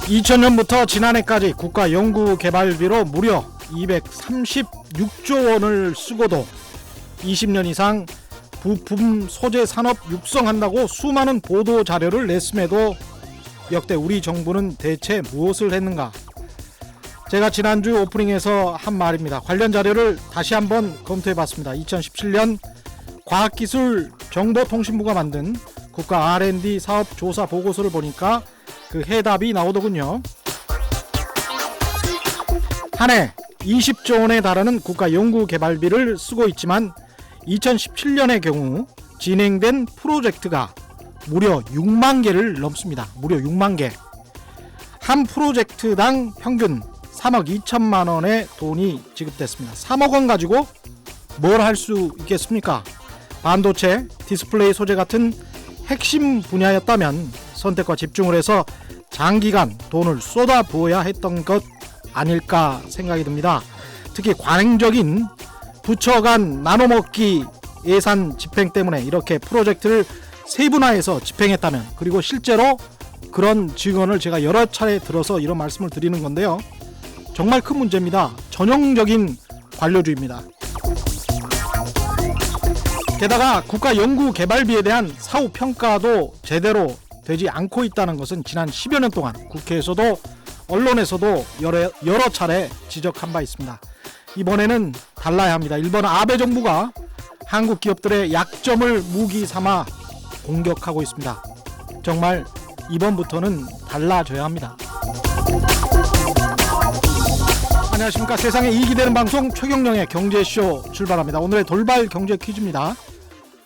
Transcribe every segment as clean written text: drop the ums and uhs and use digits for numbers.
2000년부터 지난해까지 국가연구개발비로 무려 236조 원을 쓰고도 20년 이상 부품 소재 산업 육성한다고 수많은 보도 자료를 냈음에도 역대 우리 정부는 대체 무엇을 했는가? 제가 지난주 오프닝에서 한 말입니다. 관련 자료를 다시 한번 검토해봤습니다. 2017년 과학기술정보통신부가 만든 국가 R&D 사업 조사 보고서를 보니까 그 해답이 나오더군요. 한 해 20조 원에 달하는 국가 연구개발비를 쓰고 있지만 2017년의 경우 진행된 프로젝트가 무려 6만 개를 넘습니다. 무려 6만 개. 한 프로젝트당 평균 3억 2천만 원의 돈이 지급됐습니다. 3억 원 가지고 뭘 할 수 있겠습니까? 반도체, 디스플레이 소재 같은 핵심 분야였다면 선택과 집중을 해서 장기간 돈을 쏟아 부어야 했던 것 아닐까 생각이 듭니다. 특히 관행적인 부처 간 나눠먹기 예산 집행 때문에 이렇게 프로젝트를 세분화해서 집행했다면, 그리고 실제로 그런 증언을 제가 여러 차례 들어서 이런 말씀을 드리는 건데요. 정말 큰 문제입니다. 전형적인 관료주의입니다. 게다가 국가 연구 개발비에 대한 사후 평가도 제대로 되지 않고 있다는 것은 지난 10여 년 동안 국회에서도 언론에서도 여러 차례 지적한 바 있습니다. 이번에는 달라야 합니다. 일본 아베 정부가 한국 기업들의 약점을 무기 삼아 공격하고 있습니다. 정말 이번부터는 달라져야 합니다. 안녕하십니까. 세상에 이익이 되는 방송 최경영의 경제쇼 출발합니다. 오늘의 돌발 경제 퀴즈입니다.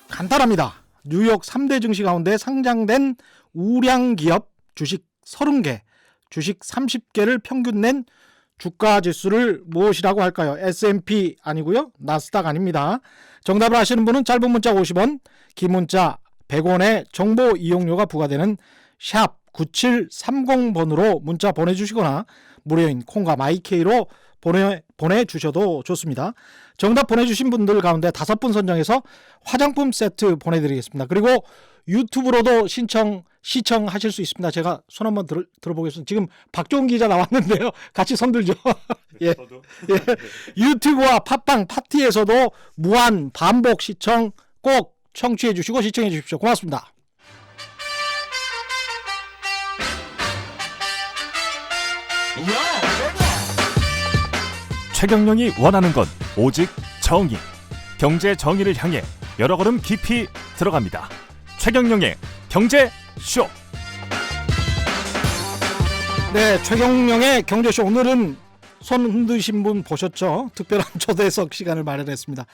간단합니다. 뉴욕 3대 증시 가운데 상장된 우량기업 주식 30개, 주식 30개를 평균 낸 주가지수를 무엇이라고 할까요? S&P 아니고요. 나스닥 아닙니다. 정답을 아시는 분은 짧은 문자 50원, 긴 문자 100원의 정보 이용료가 부과되는 샵 9730번으로 문자 보내주시거나 무료인 콩과 마이케이로 보내주셔도 좋습니다. 정답 보내주신 분들 가운데 5분 선정해서 화장품 세트 보내드리겠습니다. 그리고 유튜브로도 시청하실 수 있습니다. 제가 손 한번 들어보겠습니다. 지금 박종훈 기자 나왔는데요. 같이 손 들죠. 예. 예. 유튜브와 팟빵 파티에서도 무한 반복 시청 꼭 청취해 주시고 시청해 주십시오. 고맙습니다. 최경영이 원하는 건 오직 정의. 경제 정의를 향해 여러 걸음 깊이 들어갑니다. 최경영의 경제쇼. 네, 최경영의 경제쇼. 오늘은 손 흔드신 분 보셨죠? 특별한 초대석 시간을 마련했습니다.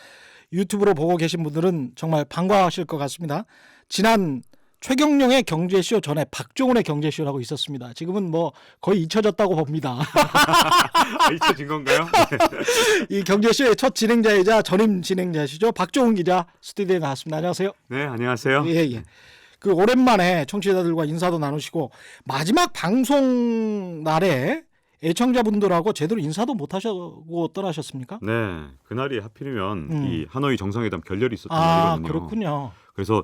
유튜브로 보고 계신 분들은 정말 반가워하실 것 같습니다. 지난 최경영의 경제쇼 전에 박종훈의 경제쇼라고 있었습니다. 지금은 뭐 거의 잊혀졌다고 봅니다. 잊혀진 건가요? 이 경제쇼의 첫 진행자이자 전임 진행자시죠. 박종훈 기자 스튜디오에 나왔습니다. 안녕하세요. 네, 안녕하세요. 예. 그 오랜만에 청취자들과 인사도 나누시고 마지막 방송 날에 애청자분들하고 제대로 인사도 못 하시고 떠나셨습니까? 네, 그날이 하필이면 이 하노이 정상회담 결렬이 있었던 날이거든요. 그렇군요. 그래서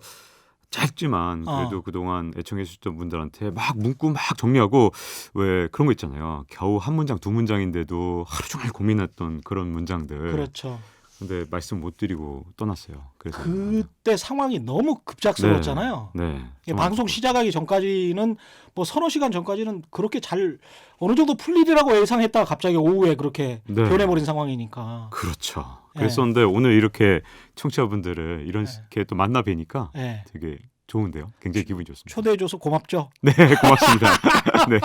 짧지만 그래도 그동안 애청해 주셨던 분들한테 막 문구 막 정리하고, 왜 그런 거 있잖아요. 겨우 한 문장 두 문장인데도 하루 종일 고민했던 그런 문장들. 그렇죠. 근데 말씀 못 드리고 떠났어요. 그래서 그때 상황이 너무 급작스러웠잖아요. 네. 방송 시작하기 전까지는 뭐 서너 시간 전까지는 그렇게 잘 어느 정도 풀리리라고 예상했다가 갑자기 오후에 그렇게 변해버린 상황이니까. 그렇죠. 그랬었는데 오늘 이렇게 청취자분들을 이렇게 또 만나 뵈니까 되게 좋은데요. 굉장히 기분이 좋습니다. 초대해줘서 고맙죠. 네, 고맙습니다. 네.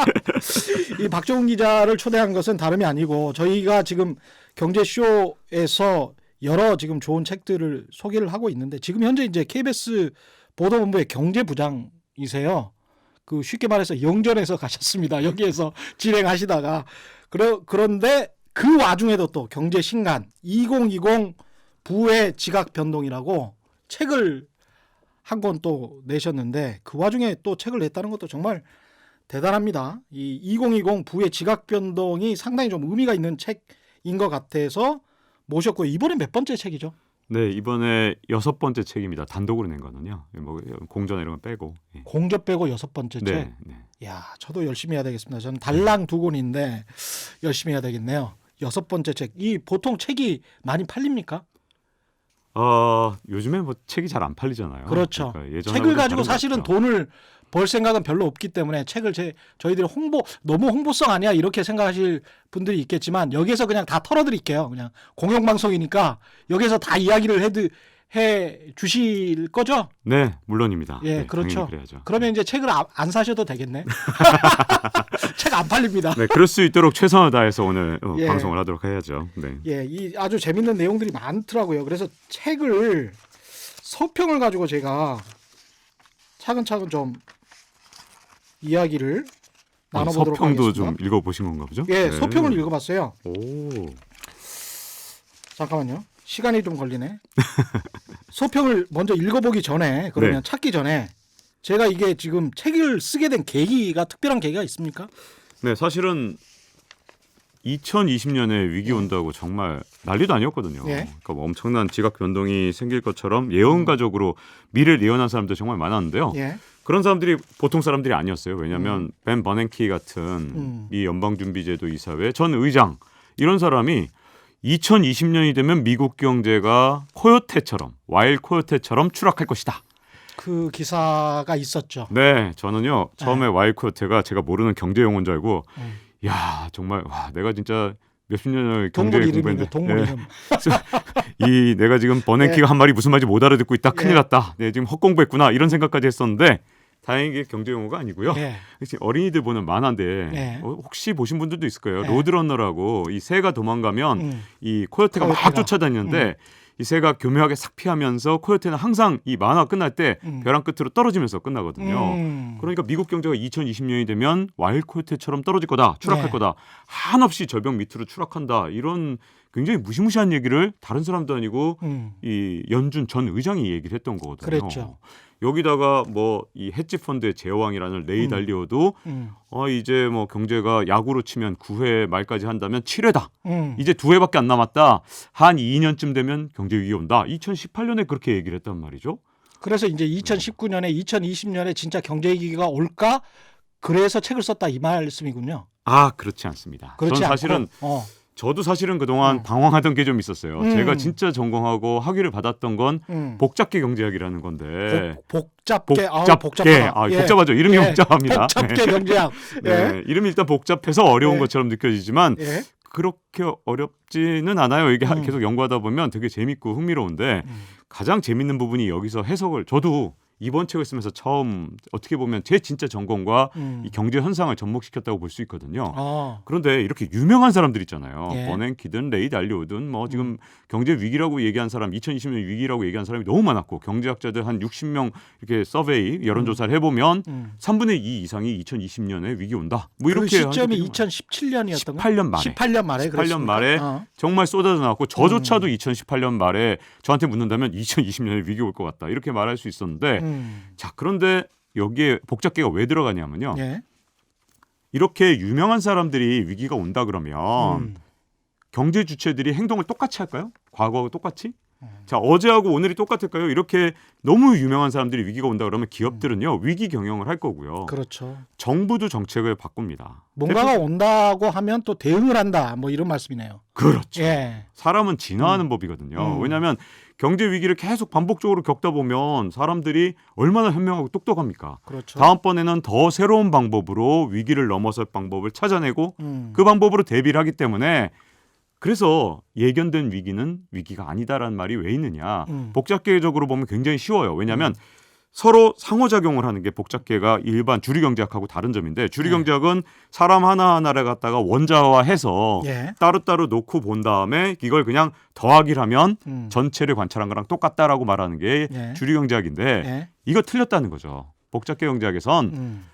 이 박종훈 기자를 초대한 것은 다름이 아니고 저희가 지금 경제쇼에서 여러 지금 좋은 책들을 소개를 하고 있는데, 지금 현재 이제 KBS 보도본부의 경제부장이세요. 그 쉽게 말해서 영전에서 가셨습니다. 여기에서 진행하시다가 그런데 그 와중에도 또 경제신간 2020 부의 지각 변동이라고 책을 한 권 또 내셨는데, 그 와중에 또 책을 냈다는 것도 정말 대단합니다. 이 2020 부의 지각 변동이 상당히 좀 의미가 있는 책인 것 같아서 모셨고, 이번에 몇 번째 책이죠? 네, 이번에 6번째 책입니다. 단독으로 낸 거는요. 뭐 공전 이런 거 빼고. 예. 공저 빼고 6번째 책. 네, 네. 야, 저도 열심히 해야 되겠습니다. 저는 달랑 2권인데 열심히 해야 되겠네요. 6번째 책. 이 보통 책이 많이 팔립니까? 요즘에 뭐 책이 잘 안 팔리잖아요. 그렇죠. 그러니까 예전하고는 책을 가지고 다른 것 사실은 같아요. 돈을 벌 생각은 별로 없기 때문에 책을 저희들이 너무 홍보성 아니야 이렇게 생각하실 분들이 있겠지만 여기에서 그냥 다 털어드릴게요. 그냥 공영방송이니까 여기서 다 이야기를 해 주실 거죠? 네, 물론입니다. 예, 네, 그렇죠. 당연히 그래야죠. 그러면 이제 책을 안 사셔도 되겠네. 책 안 팔립니다. 네, 그럴 수 있도록 최선을 다해서 오늘 예. 방송을 하도록 해야죠. 네. 예, 이 아주 재밌는 내용들이 많더라고요. 그래서 책을 서평을 가지고 제가 차근차근 좀 이야기를 나눠보도록 서평도 하겠습니다. 좀 읽어보신 건가 보죠? 예, 네. 서평을 읽어봤어요. 오, 잠깐만요. 시간이 좀 걸리네. 서평을 먼저 읽어보기 전에 그러면 네. 찾기 전에 제가 이게 지금 책을 쓰게 된 특별한 계기가 있습니까? 네, 사실은 2020년에 위기 온다고 정말 난리도 아니었거든요. 예. 그러니까 뭐 엄청난 지각 변동이 생길 것처럼 예언가적으로 미래를 예언한 사람들 정말 많았는데요. 예. 그런 사람들이 보통 사람들이 아니었어요. 왜냐하면 벤 버냉키 같은 미 연방준비제도 이사회 전 의장 이런 사람이 2020년이 되면 미국 경제가 와일 코요테처럼 추락할 것이다. 그 기사가 있었죠. 네, 저는요 처음에 와일 코요테가 제가 모르는 경제 용어인 줄 알고 야 정말 와 내가 진짜 몇십 년을 경제 동물 이름이네. 공부했는데 동물 이름. 이 내가 지금 버냉키가 한 말이 무슨 말인지 못 알아듣고 있다. 큰일 예. 났다. 네, 지금 헛공부했구나. 이런 생각까지 했었는데 다행히 경제 용어가 아니고요. 예. 어린이들 보는 만화인데 예. 혹시 보신 분들도 있을 거예요. 예. 로드러너라고 이 새가 도망가면 이 코요테가 막 코요테가. 쫓아다니는데 이 새가 교묘하게 싹 피하면서 코요테는 항상 이 만화 끝날 때 벼랑 끝으로 떨어지면서 끝나거든요. 그러니까 미국 경제가 2020년이 되면 와일 코요테처럼 떨어질 거다. 추락할 네. 거다. 한없이 절벽 밑으로 추락한다. 이런 굉장히 무시무시한 얘기를 다른 사람도 아니고 이 연준 전 의장이 얘기를 했던 거거든요. 그랬죠. 여기다가 뭐 이 헤지 펀드의 제왕이라는 레이 달리오도 이제 뭐 경제가 야구로 치면 9회 말까지 한다면 7회다. 이제 2회밖에 안 남았다. 한 2년쯤 되면 경제 위기 온다. 2018년에 그렇게 얘기를 했단 말이죠. 그래서 이제 2019년에 2020년에 진짜 경제 위기가 올까? 그래서 책을 썼다 이 말씀이군요. 그렇지 않습니다. 그렇지 전 사실은 않고, 저도 사실은 그동안 방황하던 게 좀 있었어요. 제가 진짜 전공하고 학위를 받았던 건 복잡계 경제학이라는 건데 복잡계. 복잡하다. 복잡하죠. 이름이 예. 복잡합니다. 복잡계 경제학. 네, 이름이 일단 복잡해서 어려운 예. 것처럼 느껴지지만 예. 그렇게 어렵지는 않아요. 이게 계속 연구하다 보면 되게 재밌고 흥미로운데 가장 재밌는 부분이 여기서 해석을 저도 이번 책을 쓰면서 처음 어떻게 보면 제 진짜 전공과 이 경제 현상을 접목시켰다고 볼 수 있거든요. 그런데 이렇게 유명한 사람들 있잖아요. 예. 버냉키든 레이 달리오든 뭐 지금 경제 위기라고 얘기한 사람 2020년 위기라고 얘기한 사람이 너무 많았고 경제학자들 한 60명 이렇게 서베이 여론조사를 해보면 3분의 2 이상이 2020년에 위기 온다. 뭐 이렇게 그 시점이 하는 데가 2017년이었던 18년 말에 18년 말에 18년 말에 그랬습니까? 정말 쏟아져 나왔고 저조차도 2018년 말에 저한테 묻는다면 2020년에 위기 올 것 같다 이렇게 말할 수 있었는데 자 그런데 여기에 복잡계가 왜 들어가냐면요 예. 이렇게 유명한 사람들이 위기가 온다 그러면 경제 주체들이 행동을 똑같이 할까요? 과거하고 똑같이? 자 어제하고 오늘이 똑같을까요? 이렇게 너무 유명한 사람들이 위기가 온다 그러면 기업들은요 위기 경영을 할 거고요. 그렇죠. 정부도 정책을 바꿉니다. 뭔가가 온다고 하면 또 대응을 한다. 뭐 이런 말씀이네요. 그렇죠. 예. 사람은 진화하는 법이거든요. 왜냐하면 경제 위기를 계속 반복적으로 겪다 보면 사람들이 얼마나 현명하고 똑똑합니까? 그렇죠. 다음번에는 더 새로운 방법으로 위기를 넘어설 방법을 찾아내고 그 방법으로 대비를 하기 때문에 그래서 예견된 위기는 위기가 아니다라는 말이 왜 있느냐. 복잡계적으로 보면 굉장히 쉬워요. 왜냐하면 서로 상호작용을 하는 게 복잡계가 일반 주류경제학하고 다른 점인데 주류경제학은 사람 하나하나를 갖다가 원자화해서 예. 따로따로 놓고 본 다음에 이걸 그냥 더하기를 하면 전체를 관찰한 거랑 똑같다라고 말하는 게 예. 주류경제학인데 예. 이거 틀렸다는 거죠. 복잡계 경제학에선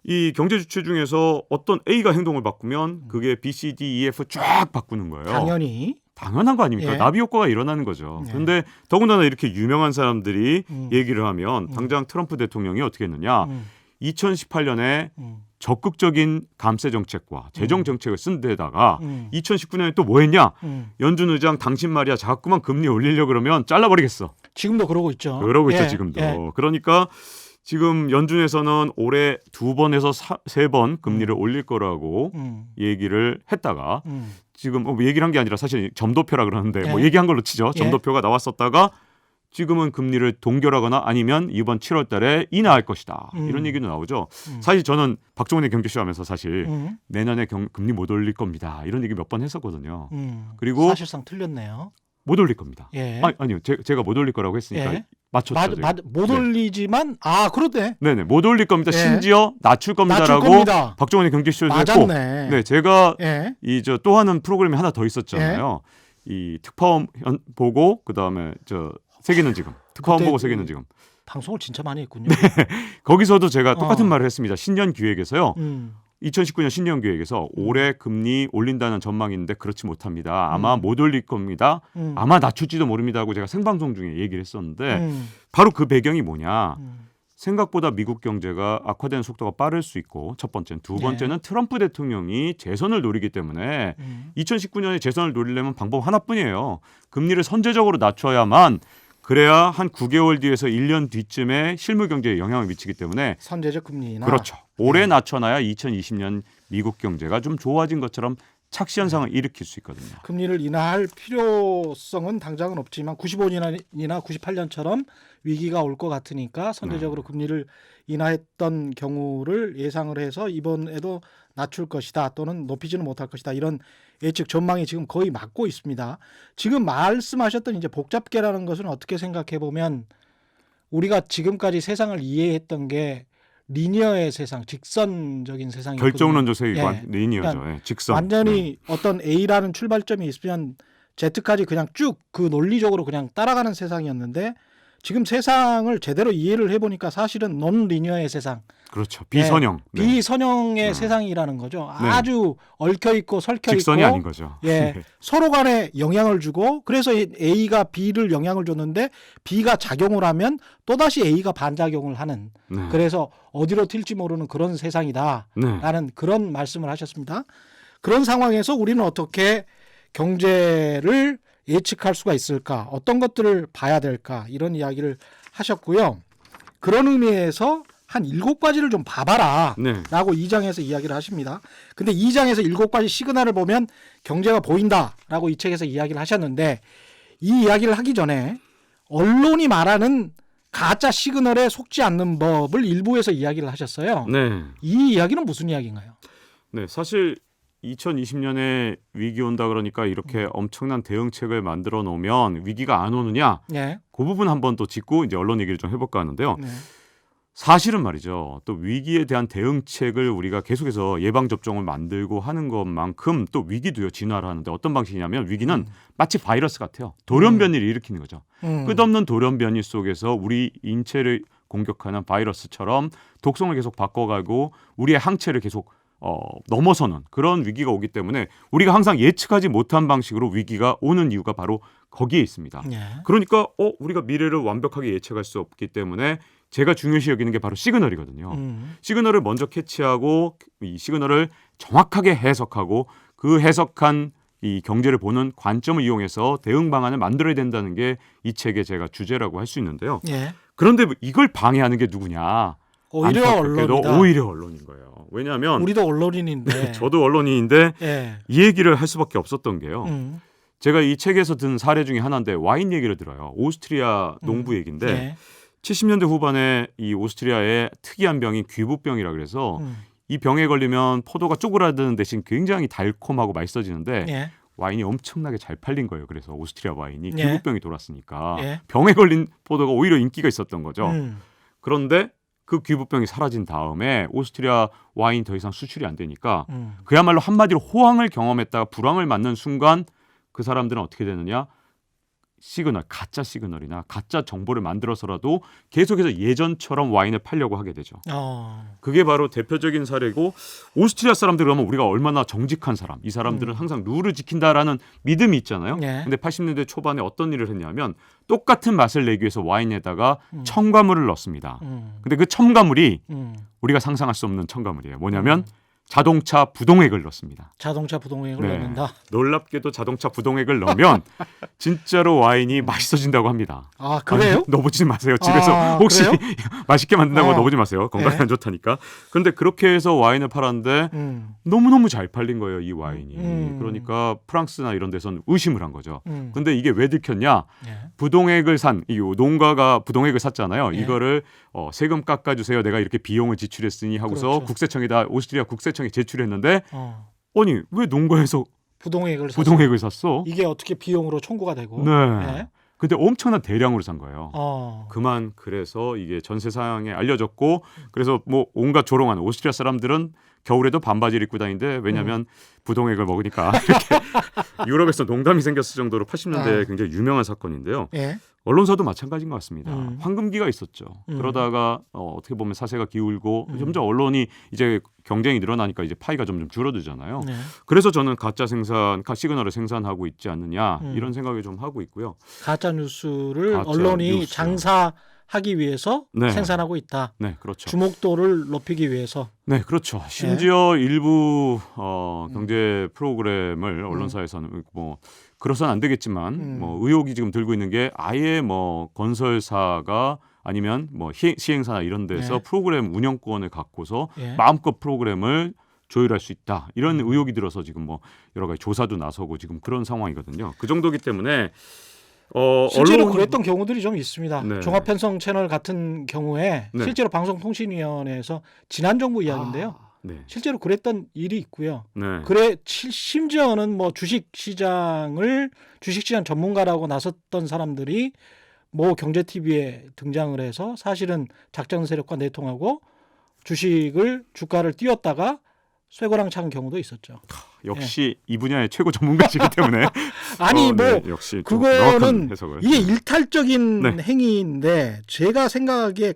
이 경제 주체 중에서 어떤 A가 행동을 바꾸면 그게 B, C, D, E, F 쫙 바꾸는 거예요. 당연한 거 아닙니까? 예. 나비 효과가 일어나는 거죠. 예. 그런데 더군다나 이렇게 유명한 사람들이 얘기를 하면 당장 트럼프 대통령이 어떻게 했느냐. 2018년에 적극적인 감세 정책과 재정 정책을 쓴 데다가 2019년에 또 뭐 했냐? 연준 의장 당신 말이야 자꾸만 금리 올리려고 그러면 잘라버리겠어. 지금도 그러고 있죠. 그러고 있죠 예, 지금도. 예. 그러니까 지금 연준에서는 올해 2번에서 3번 금리를 올릴 거라고 얘기를 했다가 지금 얘기를 한 게 아니라 사실 점도표라 그러는데 뭐 예. 얘기한 걸로 치죠. 예. 점도표가 나왔었다가 지금은 금리를 동결하거나 아니면 이번 7월 달에 인하할 것이다. 이런 얘기도 나오죠. 사실 저는 박종훈의 경제쇼 하면서 사실 내년에 금리 못 올릴 겁니다. 이런 얘기 몇 번 했었거든요. 그리고 사실상 틀렸네요. 못 올릴 겁니다. 예. 아니요. 제가 못 올릴 거라고 했으니까 예. 맞췄죠. 제가. 못 네. 올리지만 그렇네. 네네. 못 올릴 겁니다. 예. 심지어 낮출 겁니다라고 낮출 겁니다. 박종훈의 경제쇼에서 했고 맞았네. 네, 제가 예. 또 하는 프로그램이 하나 더 있었잖아요. 이 특파원 보고 그다음에 세계는 지금 특파원 그때 보고 세계는 지금 방송을 진짜 많이 했군요. 거기서도 제가 똑같은 말을 했습니다. 신년 기획에서요. 2019년 신년 기획에서 올해 금리 올린다는 전망이 있는데 그렇지 못합니다. 아마 못 올릴 겁니다. 아마 낮출지도 모릅니다 하고 제가 생방송 중에 얘기를 했었는데 바로 그 배경이 뭐냐. 생각보다 미국 경제가 악화되는 속도가 빠를 수 있고 첫 번째는 두 번째는 트럼프 대통령이 재선을 노리기 때문에 2019년에 재선을 노리려면 방법 하나뿐이에요. 금리를 선제적으로 낮춰야만 그래야 한 9개월 뒤에서 1년 뒤쯤에 실물 경제에 영향을 미치기 때문에 선제적 금리나 그렇죠. 올해 낮춰놔야 2020년 미국 경제가 좀 좋아진 것처럼 착시 현상을 일으킬 수 있거든요. 금리를 인하할 필요성은 당장은 없지만 95년이나 98년처럼 위기가 올 것 같으니까 선제적으로 금리를 인하했던 경우를 예상을 해서 이번에도 낮출 것이다 또는 높이지는 못할 것이다 이런 예측 전망이 지금 거의 맞고 있습니다. 지금 말씀하셨던 이제 복잡계라는 것은 어떻게 생각해 보면 우리가 지금까지 세상을 이해했던 게 리니어의 세상, 직선적인 세상이거든요. 결정론적 세계관, 예. 리니어죠. 그러니까 예, 직선. 완전히 어떤 A라는 출발점이 있으면 Z까지 그냥 쭉 그 논리적으로 그냥 따라가는 세상이었는데 지금 세상을 제대로 이해를 해보니까 사실은 논리니어의 세상, 그렇죠. 비선형. 네. 비선형의 세상이라는 거죠. 네. 아주 얽혀있고 설켜있고 직선이 아닌 거죠. 예, 서로 간에 영향을 주고 그래서 A가 B를 영향을 줬는데 B가 작용을 하면 또다시 A가 반작용을 하는 네. 그래서 어디로 튈지 모르는 그런 세상이다라는 네. 그런 말씀을 하셨습니다. 그런 상황에서 우리는 어떻게 경제를 예측할 수가 있을까? 어떤 것들을 봐야 될까? 이런 이야기를 하셨고요. 그런 의미에서 한 7가지를 좀 봐봐라 네. 라고 2장에서 이야기를 하십니다. 근데 2장에서 7가지 시그널을 보면 경제가 보인다라고 이 책에서 이야기를 하셨는데 이 이야기를 하기 전에 언론이 말하는 가짜 시그널에 속지 않는 법을 일부에서 이야기를 하셨어요. 네. 이 이야기는 무슨 이야기인가요? 네. 사실 2020년에 위기 온다 그러니까 이렇게 엄청난 대응책을 만들어 놓으면 위기가 안 오느냐? 예. 그 부분 한번 또 짚고 이제 언론 얘기를 좀 해볼까 하는데요. 네. 사실은 말이죠. 또 위기에 대한 대응책을 우리가 계속해서 예방접종을 만들고 하는 것만큼 또 위기도요 진화를 하는데 어떤 방식이냐면 위기는 마치 바이러스 같아요. 돌연변이를 일으키는 거죠. 끝없는 돌연변이 속에서 우리 인체를 공격하는 바이러스처럼 독성을 계속 바꿔가고 우리의 항체를 계속 넘어서는 그런 위기가 오기 때문에 우리가 항상 예측하지 못한 방식으로 위기가 오는 이유가 바로 거기에 있습니다. 예. 그러니까 우리가 미래를 완벽하게 예측할 수 없기 때문에 제가 중요시 여기는 게 바로 시그널이거든요. 시그널을 먼저 캐치하고 이 시그널을 정확하게 해석하고 그 해석한 이 경제를 보는 관점을 이용해서 대응 방안을 만들어야 된다는 게 이 책의 제가 주제라고 할 수 있는데요. 예. 그런데 이걸 방해하는 게 누구냐? 오히려 안타깝게도 언론이다. 오히려 언론인 거예요. 왜냐하면 우리도 언론인인데. 저도 언론인인데 예. 이 얘기를 할 수밖에 없었던 게요. 제가 이 책에서 든 사례 중에 하나인데 와인 얘기를 들어요. 오스트리아 농부 얘기인데 예. 70년대 후반에 이 오스트리아의 특이한 병이 귀부병이라 그래서 이 병에 걸리면 포도가 쪼그라드는 대신 굉장히 달콤하고 맛있어지는데 예. 와인이 엄청나게 잘 팔린 거예요. 그래서 오스트리아 와인이 예. 귀부병이 돌았으니까 예. 병에 걸린 포도가 오히려 인기가 있었던 거죠. 음. 그런데 그 귀부병이 사라진 다음에 오스트리아 와인 더 이상 수출이 안 되니까 음. 그야말로 한마디로 호황을 경험했다가 불황을 맞는 순간 그 사람들은 어떻게 되느냐? 시그널, 가짜 시그널이나 가짜 정보를 만들어서라도 계속해서 예전처럼 와인을 팔려고 하게 되죠. 그게 바로 대표적인 사례고 오스트리아 사람들 그러면 우리가 얼마나 정직한 사람, 이 사람들은 항상 룰을 지킨다라는 믿음이 있잖아요. 예. 근데 80년대 초반에 어떤 일을 했냐면 똑같은 맛을 내기 위해서 와인에다가 첨가물을 넣습니다. 근데 그 첨가물이 우리가 상상할 수 없는 첨가물이에요. 뭐냐면 자동차 부동액을 넣습니다. 자동차 부동액을 넣는다. 놀랍게도 자동차 부동액을 넣으면 진짜로 와인이 맛있어진다고 합니다. 아, 그래요? 아니, 넣어보지 마세요. 집에서 혹시 그래요? 맛있게 만든다고 넣어보지 마세요. 건강에 안 좋다니까. 그런데 그렇게 해서 와인을 팔았는데 너무너무 잘 팔린 거예요. 이 와인이. 그러니까 프랑스나 이런 데서는 의심을 한 거죠. 근데 이게 왜 들켰냐. 부동액을 이 농가가 부동액을 샀잖아요. 이거를 세금 깎아주세요. 내가 이렇게 비용을 지출했으니 하고서 그렇죠. 국세청에다 오스트리아 국세청에 제출했는데 아니 왜 농가에서 부동액을 샀어? 이게 어떻게 비용으로 청구가 되고. 네. 근데 엄청난 대량으로 산 거예요. 그만 그래서 이게 전 세상에 알려졌고 그래서 뭐 온갖 조롱하는 오스트리아 사람들은 겨울에도 반바지를 입고 다니는데 왜냐하면 부동액을 먹으니까 이렇게 유럽에서 농담이 생겼을 정도로 80년대에 굉장히 유명한 사건인데요. 예. 언론사도 마찬가지인 것 같습니다. 황금기가 있었죠. 그러다가 어떻게 보면 사세가 기울고 점점 언론이 이제 경쟁이 늘어나니까 이제 파이가 점점 줄어들잖아요. 네. 그래서 저는 가짜 시그널을 생산하고 있지 않느냐 이런 생각을 좀 하고 있고요. 가짜 뉴스를 가짜 언론이 뉴스. 장사하기 위해서 네. 생산하고 있다. 네, 그렇죠. 주목도를 높이기 위해서. 네, 그렇죠. 심지어 일부 경제 프로그램을 언론사에서는 뭐 그래서는 안 되겠지만 뭐 의혹이 지금 들고 있는 게 아예 뭐 건설사가 아니면 뭐 시행사나 이런 데서 프로그램 운영권을 갖고서 마음껏 프로그램을 조율할 수 있다. 이런 의혹이 들어서 지금 뭐 여러 가지 조사도 나서고 지금 그런 상황이거든요. 그 정도기 때문에 실제로 그랬던 경우들이 좀 있습니다. 네. 종합편성 채널 같은 경우에 네. 실제로 방송통신위원회에서 지난 정부 이야기인데요. 네. 실제로 그랬던 일이 있고요. 네. 심지어는 뭐 주식시장 전문가라고 나섰던 사람들이 모 경제 TV에 등장을 해서 사실은 작전 세력과 내통하고 주가를 띄웠다가 쇠고랑 찬 경우도 있었죠. 역시 이 분야의 최고 전문가시기 때문에 아니 네, 역시 좀 그거는 명확한 해석을. 이게 일탈적인 네. 행위인데 제가 생각하기에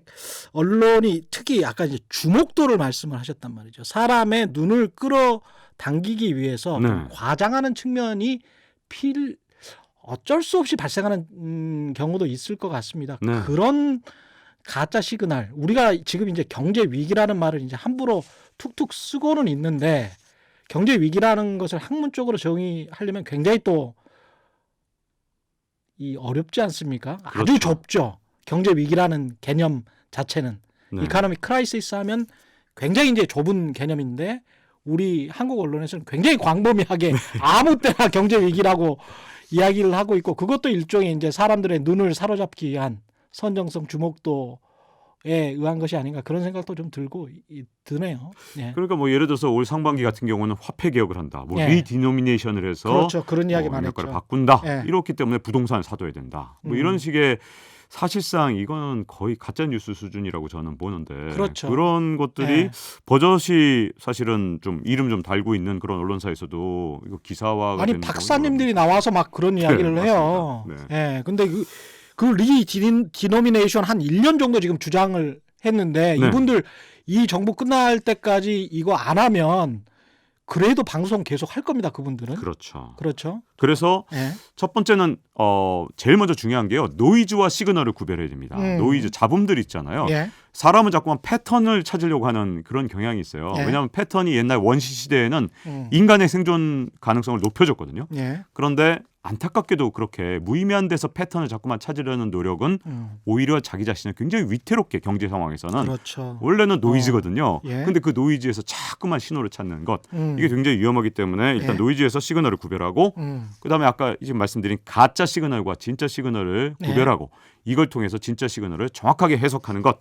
언론이 특히 아까 이제 주목도를 말씀을 하셨단 말이죠. 사람의 눈을 끌어당기기 위해서 네. 좀 과장하는 측면이 어쩔 수 없이 발생하는 경우도 있을 것 같습니다. 네. 그런 가짜 시그널 우리가 지금 이제 경제 위기라는 말을 이제 함부로 툭툭 쓰고는 있는데 경제 위기라는 것을 학문적으로 정의하려면 굉장히 또 어렵지 않습니까? 그렇죠. 아주 좁죠. 경제 위기라는 개념 자체는 네. 이카노믹 크라이시스 하면 굉장히 이제 좁은 개념인데 우리 한국 언론에서는 굉장히 광범위하게 아무 때나 경제 위기라고 이야기를 하고 있고 그것도 일종의 이제 사람들의 눈을 사로잡기 위한 선정성 주목도에 의한 것이 아닌가 그런 생각도 좀 드네요. 예. 그러니까 뭐 예를 들어서 올 상반기 같은 경우는 화폐 개혁을 한다. 뭐 예. 리디노미네이션을 해서 그렇죠. 그런 이야기 많이 역할을 했죠. 바꾼다. 예. 이렇기 때문에 부동산을 사둬야 된다. 뭐 이런 식의 사실상 이거는 거의 가짜 뉴스 수준이라고 저는 보는데 그렇죠. 그런 것들이 예. 버젓이 사실은 좀 이름 좀 달고 있는 그런 언론사에서도 이거 기사화가 아니 되는 박사님들이 나와서 막 그런 이야기를 해요. 맞습니다. 예. 근데 그 리디노미네이션 한 1년 정도 지금 주장을 했는데 네. 이분들 이 정부 끝날 때까지 이거 안 하면 그래도 방송 계속 할 겁니다. 그분들은. 그렇죠. 그렇죠. 그래서 예. 첫 번째는 제일 먼저 중요한 게요. 노이즈와 시그널을 구별해야 됩니다. 노이즈 잡음들 있잖아요. 예. 사람은 자꾸만 패턴을 찾으려고 하는 그런 경향이 있어요. 예. 왜냐하면 패턴이 옛날 원시 시대에는 인간의 생존 가능성을 높여줬거든요. 예. 그런데 안타깝게도 그렇게 무의미한 데서 패턴을 자꾸만 찾으려는 노력은 오히려 자기 자신을 굉장히 위태롭게 경제 상황에서는 그렇죠. 원래는 노이즈거든요. 예. 근데 그 노이즈에서 자꾸만 신호를 찾는 것 이게 굉장히 위험하기 때문에 일단 예. 노이즈에서 시그널을 구별하고 그다음에 아까 지금 말씀드린 가짜 시그널과 진짜 시그널을 네. 구별하고 이걸 통해서 진짜 시그널을 정확하게 해석하는 것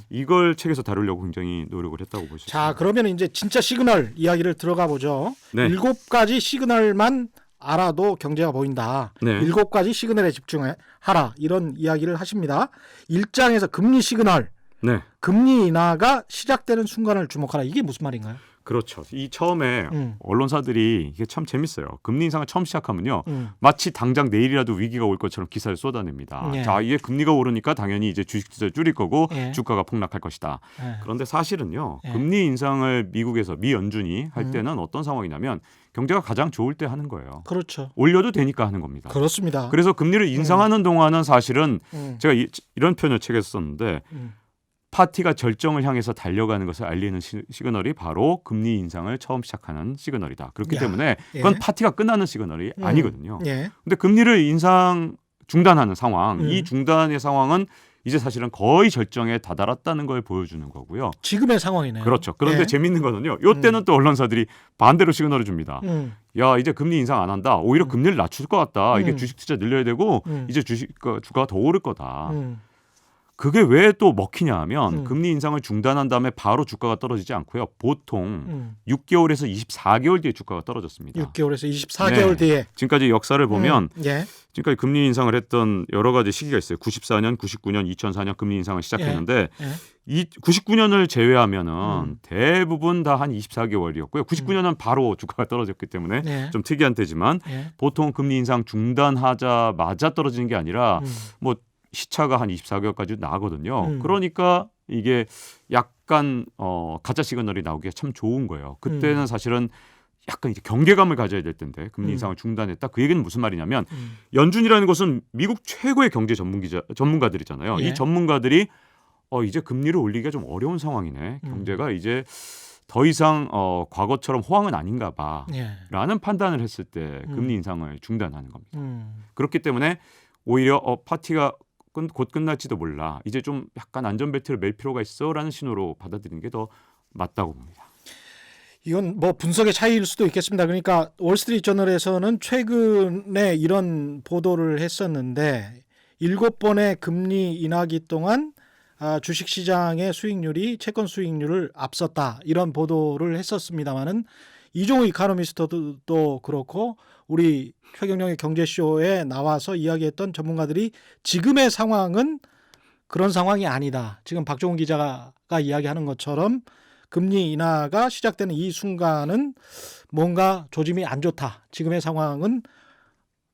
이걸 책에서 다루려고 굉장히 노력을 했다고 보시죠. 자, 그러면 이제 진짜 시그널 이야기를 들어가 보죠. 네. 7가지 시그널만 알아도 경제가 보인다. 네. 7가지 시그널에 집중하라. 이런 이야기를 하십니다. 1장에서 금리 시그널, 네. 금리 인하가 시작되는 순간을 주목하라. 이게 무슨 말인가요? 그렇죠. 이 처음에 언론사들이 이게 참 재밌어요. 금리 인상을 처음 시작하면요. 마치 당장 내일이라도 위기가 올 것처럼 기사를 쏟아냅니다. 예. 자, 이게 금리가 오르니까 당연히 이제 주식 투자를 줄일 거고 예. 주가가 폭락할 것이다. 예. 그런데 사실은요. 예. 금리 인상을 미국에서 미 연준이 할 때는 어떤 상황이냐면 경제가 가장 좋을 때 하는 거예요. 그렇죠. 올려도 되니까 하는 겁니다. 그렇습니다. 그래서 금리를 인상하는 동안은 사실은 제가 이런 표현을 책에서 썼는데 파티가 절정을 향해서 달려가는 것을 알리는 시그널이 바로 금리 인상을 처음 시작하는 시그널이다. 그렇기 야, 때문에 그건 예. 파티가 끝나는 시그널이 아니거든요. 예. 근데 금리를 인상 중단하는 상황, 이 중단의 상황은 이제 사실은 거의 절정에 다다랐다는 걸 보여주는 거고요. 지금의 상황이네요. 그렇죠. 그런데 예. 재밌는 거는요. 이때는 또 언론사들이 반대로 시그널을 줍니다. 야, 이제 금리 인상 안 한다. 오히려 금리를 낮출 것 같다. 이게 주식 투자 늘려야 되고 이제 주가가 더 오를 거다. 그게 왜 또 먹히냐 하면 금리 인상을 중단한 다음에 바로 주가가 떨어지지 않고요. 보통 6개월에서 24개월 뒤에 주가가 떨어졌습니다. 6개월에서 24개월 네. 뒤에. 지금까지 역사를 보면 예. 지금까지 금리 인상을 했던 여러 가지 시기가 있어요. 94년, 99년, 2004년 금리 인상을 시작했는데 예. 이 99년을 제외하면은 대부분 다 한 24개월이었고요. 99년은 바로 주가가 떨어졌기 때문에 예. 좀 특이한 때지만 예. 보통 금리 인상 중단하자마자 떨어지는 게 아니라 뭐 시차가 한 24개월까지 나거든요. 그러니까 이게 약간 가짜 시그널이 나오기가 참 좋은 거예요. 그때는 사실은 약간 이제 경계감을 가져야 될 텐데 금리 인상을 중단했다. 그 얘기는 무슨 말이냐면 연준이라는 것은 미국 최고의 경제 전문가들이잖아요. 예. 이 전문가들이 이제 금리를 올리기가 좀 어려운 상황이네. 경제가 이제 더 이상 과거처럼 호황은 아닌가 봐라는 예. 판단을 했을 때 금리 인상을 중단하는 겁니다. 음. 그렇기 때문에 오히려 파티가 곧 끝날지도 몰라. 이제 좀 약간 안전벨트를 맬 필요가 있어라는 신호로 받아들이는 게 더 맞다고 봅니다. 이건 뭐 분석의 차이일 수도 있겠습니다. 그러니까 월스트리트저널에서는 최근에 이런 보도를 했었는데 7번의 금리 인하기 동안 주식시장의 수익률이 채권 수익률을 앞섰다. 이런 보도를 했었습니다마는 이종우 이코노미스트도 그렇고 우리 최경영의 경제쇼에 나와서 이야기했던 전문가들이 지금의 상황은 그런 상황이 아니다. 지금 박종훈 기자가 이야기하는 것처럼 금리 인하가 시작되는 이 순간은 뭔가 조짐이 안 좋다. 지금의 상황은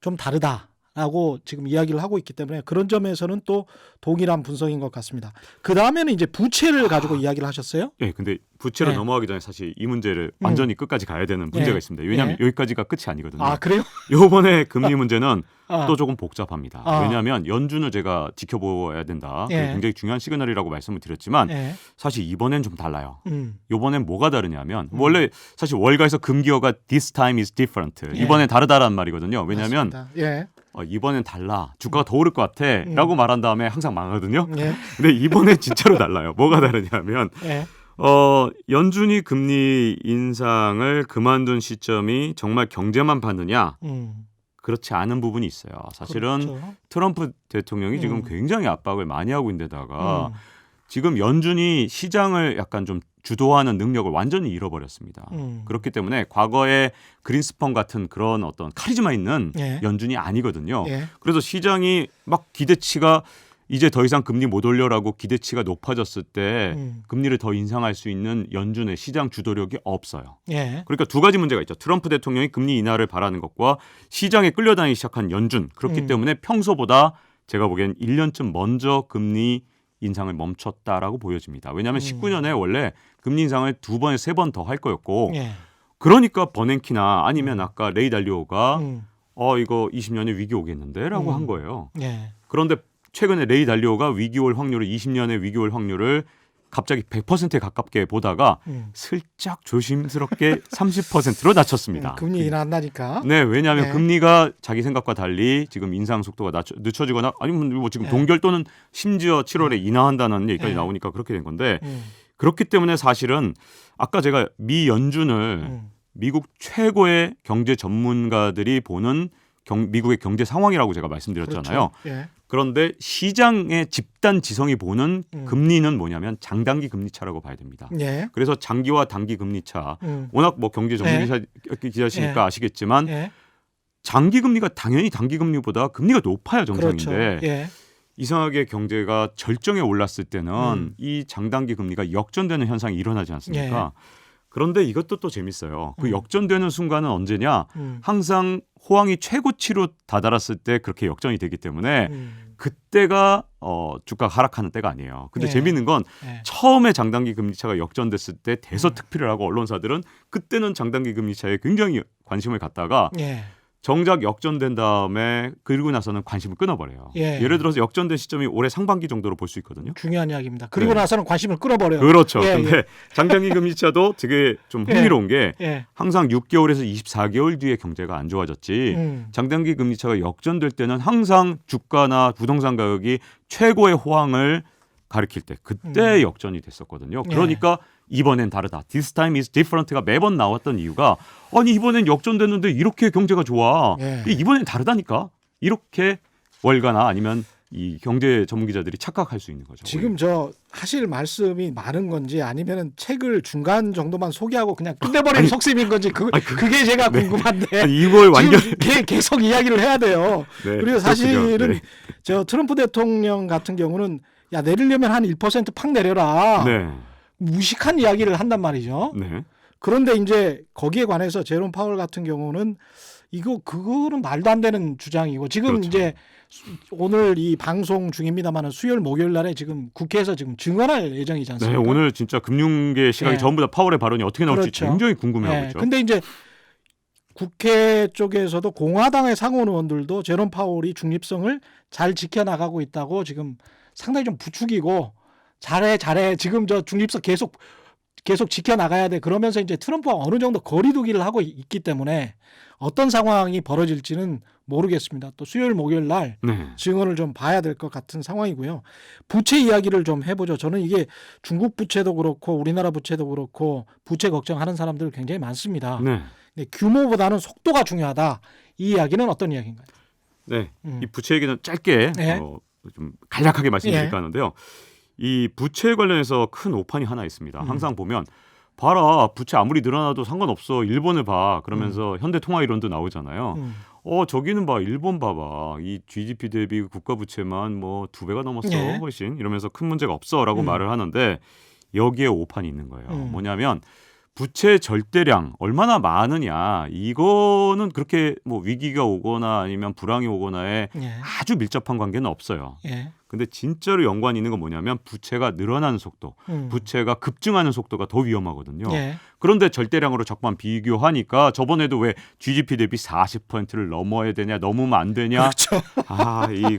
좀 다르다라고 지금 이야기를 하고 있기 때문에 그런 점에서는 또 동일한 분석인 것 같습니다. 그 다음에는 이제 부채를 가지고 이야기를 하셨어요. 네, 근데 부채로 네. 넘어가기 전에 사실 이 문제를 완전히 끝까지 가야 되는 문제가 예. 있습니다. 왜냐하면 예. 여기까지가 끝이 아니거든요. 아, 그래요? 이번에 금리 문제는 아. 또 조금 복잡합니다. 왜냐하면 연준을 제가 지켜보아야 된다. 예. 굉장히 중요한 시그널이라고 말씀을 드렸지만 예. 사실 이번엔 좀 달라요. 음. 이번엔 뭐가 다르냐면 원래 사실 월가에서 금기어가 this time is different. 예. 이번엔 다르다라는 말이거든요. 왜냐하면 맞습니다. 예. 이번엔 달라. 주가가 더 오를 것 같아. 라고 말한 다음에 항상 망하거든요. 예. 근데 이번엔 진짜로 달라요. 뭐가 다르냐면 예. 연준이 금리 인상을 그만둔 시점이 정말 경제만 봤느냐? 그렇지 않은 부분이 있어요. 사실은 그렇죠. 트럼프 대통령이 지금 굉장히 압박을 많이 하고 있는데다가 지금 연준이 시장을 약간 좀 주도하는 능력을 완전히 잃어버렸습니다. 그렇기 때문에 과거에 그린스펀 같은 그런 어떤 카리스마 있는 예. 연준이 아니거든요. 예. 그래서 시장이 막 기대치가 이제 더 이상 금리 못 올려라고 기대치가 높아졌을 때 금리를 더 인상할 수 있는 연준의 시장 주도력이 없어요. 예. 그러니까 두 가지 문제가 있죠. 트럼프 대통령이 금리 인하를 바라는 것과 시장에 끌려다니기 시작한 연준. 그렇기 때문에 평소보다 제가 보기엔 1년쯤 먼저 금리 인상을 멈췄다라고 보여집니다. 왜냐하면 19년에 원래 금리 인상을 2번에 3번 더 할 거였고 예. 그러니까 버냉키나 아니면 아까 레이 달리오가 이거 20년에 위기 오겠는데라고 한 거예요. 예. 그런데 최근에 레이 달리오가 위기 올 확률을 20년의 위기 올 확률을 갑자기 100%에 가깝게 보다가 슬쩍 조심스럽게 30%로 낮췄습니다. 금리 인하한다니까. 네, 왜냐하면 네. 금리가 자기 생각과 달리 지금 인상 속도가 늦춰지거나 아니면 뭐 지금 네. 동결 또는 심지어 7월에 인하한다는 얘기까지 네. 나오니까 그렇게 된 건데 그렇기 때문에 사실은 아까 제가 미 연준을 미국 최고의 경제 전문가들이 보는 미국의 경제 상황이라고 제가 말씀드렸잖아요. 그렇죠. 예. 그런데 시장의 집단 지성이 보는 금리는 뭐냐면 장단기 금리 차라고 봐야 됩니다. 예. 그래서 장기와 단기 금리 차. 워낙 뭐 경제 전문 기자시니까 예. 아시겠지만 예. 장기 금리가 당연히 단기 금리보다 금리가 높아야 정상인데 그렇죠. 예. 이상하게 경제가 절정에 올랐을 때는 이 장단기 금리가 역전되는 현상이 일어나지 않습니까? 그런데 이것도 또 재밌어요. 그 역전되는 순간은 언제냐? 음. 항상 호황이 최고치로 다다랐을 때 그렇게 역전이 되기 때문에 그때가 주가가 하락하는 때가 아니에요. 근데 예. 재밌는 건 예. 처음에 장단기 금리차가 역전됐을 때 대서특필을 하고 언론사들은 그때는 장단기 금리차에 굉장히 관심을 갖다가 예. 정작 역전된 다음에 그리고 나서는 관심을 끊어버려요. 예. 예를 들어서 역전된 시점이 올해 상반기 정도로 볼 수 있거든요. 중요한 이야기입니다. 그리고 네. 나서는 관심을 끌어버려요. 그렇죠. 예, 근데 장단기 금리차도 되게 좀 흥미로운 게 예. 항상 6개월에서 24개월 뒤에 경제가 안 좋아졌지 장단기 금리차가 역전될 때는 항상 주가나 부동산 가격이 최고의 호황을 가리킬 때 그때 역전이 됐었거든요. 그러니까 이번엔 다르다. This time is different가 매번 나왔던 이유가 아니 이번엔 역전됐는데 이렇게 경제가 좋아. 예. 이번엔 다르다니까. 이렇게 월가나 아니면 이 경제 전문 기자들이 착각할 수 있는 거죠. 지금 저 하실 말씀이 많은 건지 아니면은 책을 중간 정도만 소개하고 그냥 끝내버리는 속셈인 건지 그게 제가 궁금한데 아니, 이걸 완전 지금 계속 이야기를 해야 돼요. 네, 그리고 사실은 그렇군요. 네. 저 트럼프 대통령 같은 경우는 야 내리려면 한 1%팍 내려라. 네. 무식한 이야기를 한단 말이죠. 네. 그런데 이제 거기에 관해서 제롬 파월 같은 경우는 그거는 말도 안 되는 주장이고 지금 그렇죠. 이제 오늘 이 방송 중입니다만은 수요일 목요일 날에 지금 국회에서 지금 증언할 예정이지 네, 않습니까? 오늘 진짜 금융계 시각이 예. 전부 다 파월의 발언이 어떻게 나올지 그렇죠. 굉장히 궁금해하고 예. 있죠. 근데 이제 국회 쪽에서도 공화당의 상원 의원들도 제롬 파월이 중립성을 잘 지켜나가고 있다고 지금 상당히 좀 부추기고 잘해 지금 저 중립성 계속 지켜나가야 돼 그러면서 이제 트럼프와 어느 정도 거리두기를 하고 있기 때문에 어떤 상황이 벌어질지는 모르겠습니다. 또 수요일 목요일 날 네. 증언을 좀 봐야 될 것 같은 상황이고요. 부채 이야기를 좀 해보죠. 저는 이게 중국 부채도 그렇고 우리나라 부채도 그렇고 부채 걱정하는 사람들 굉장히 많습니다. 네. 근데 규모보다는 속도가 중요하다. 이 이야기는 어떤 이야기인가요? 네. 이 부채 얘기는 짧게 네. 좀 간략하게 말씀드릴까 예. 하는데요. 이 부채 관련해서 큰 오판이 하나 있습니다. 항상 보면 봐라 부채 아무리 늘어나도 상관없어 일본을 봐 그러면서 현대통화이론도 나오잖아요. 저기는 봐 일본 봐봐 이 GDP 대비 국가 부채만 뭐 2배가 넘었어 예. 훨씬 이러면서 큰 문제가 없어라고 말을 하는데 여기에 오판이 있는 거예요. 뭐냐면 부채 절대량 얼마나 많으냐 이거는 그렇게 뭐 위기가 오거나 아니면 불황이 오거나에 예. 아주 밀접한 관계는 없어요. 예. 근데 진짜로 연관이 있는 건 뭐냐면 부채가 늘어나는 속도, 부채가 급증하는 속도가 더 위험하거든요. 예. 그런데 절대량으로 자꾸만 비교하니까 저번에도 왜 GDP 대비 40%를 넘어야 되냐, 넘으면 안 되냐. 그렇죠. 이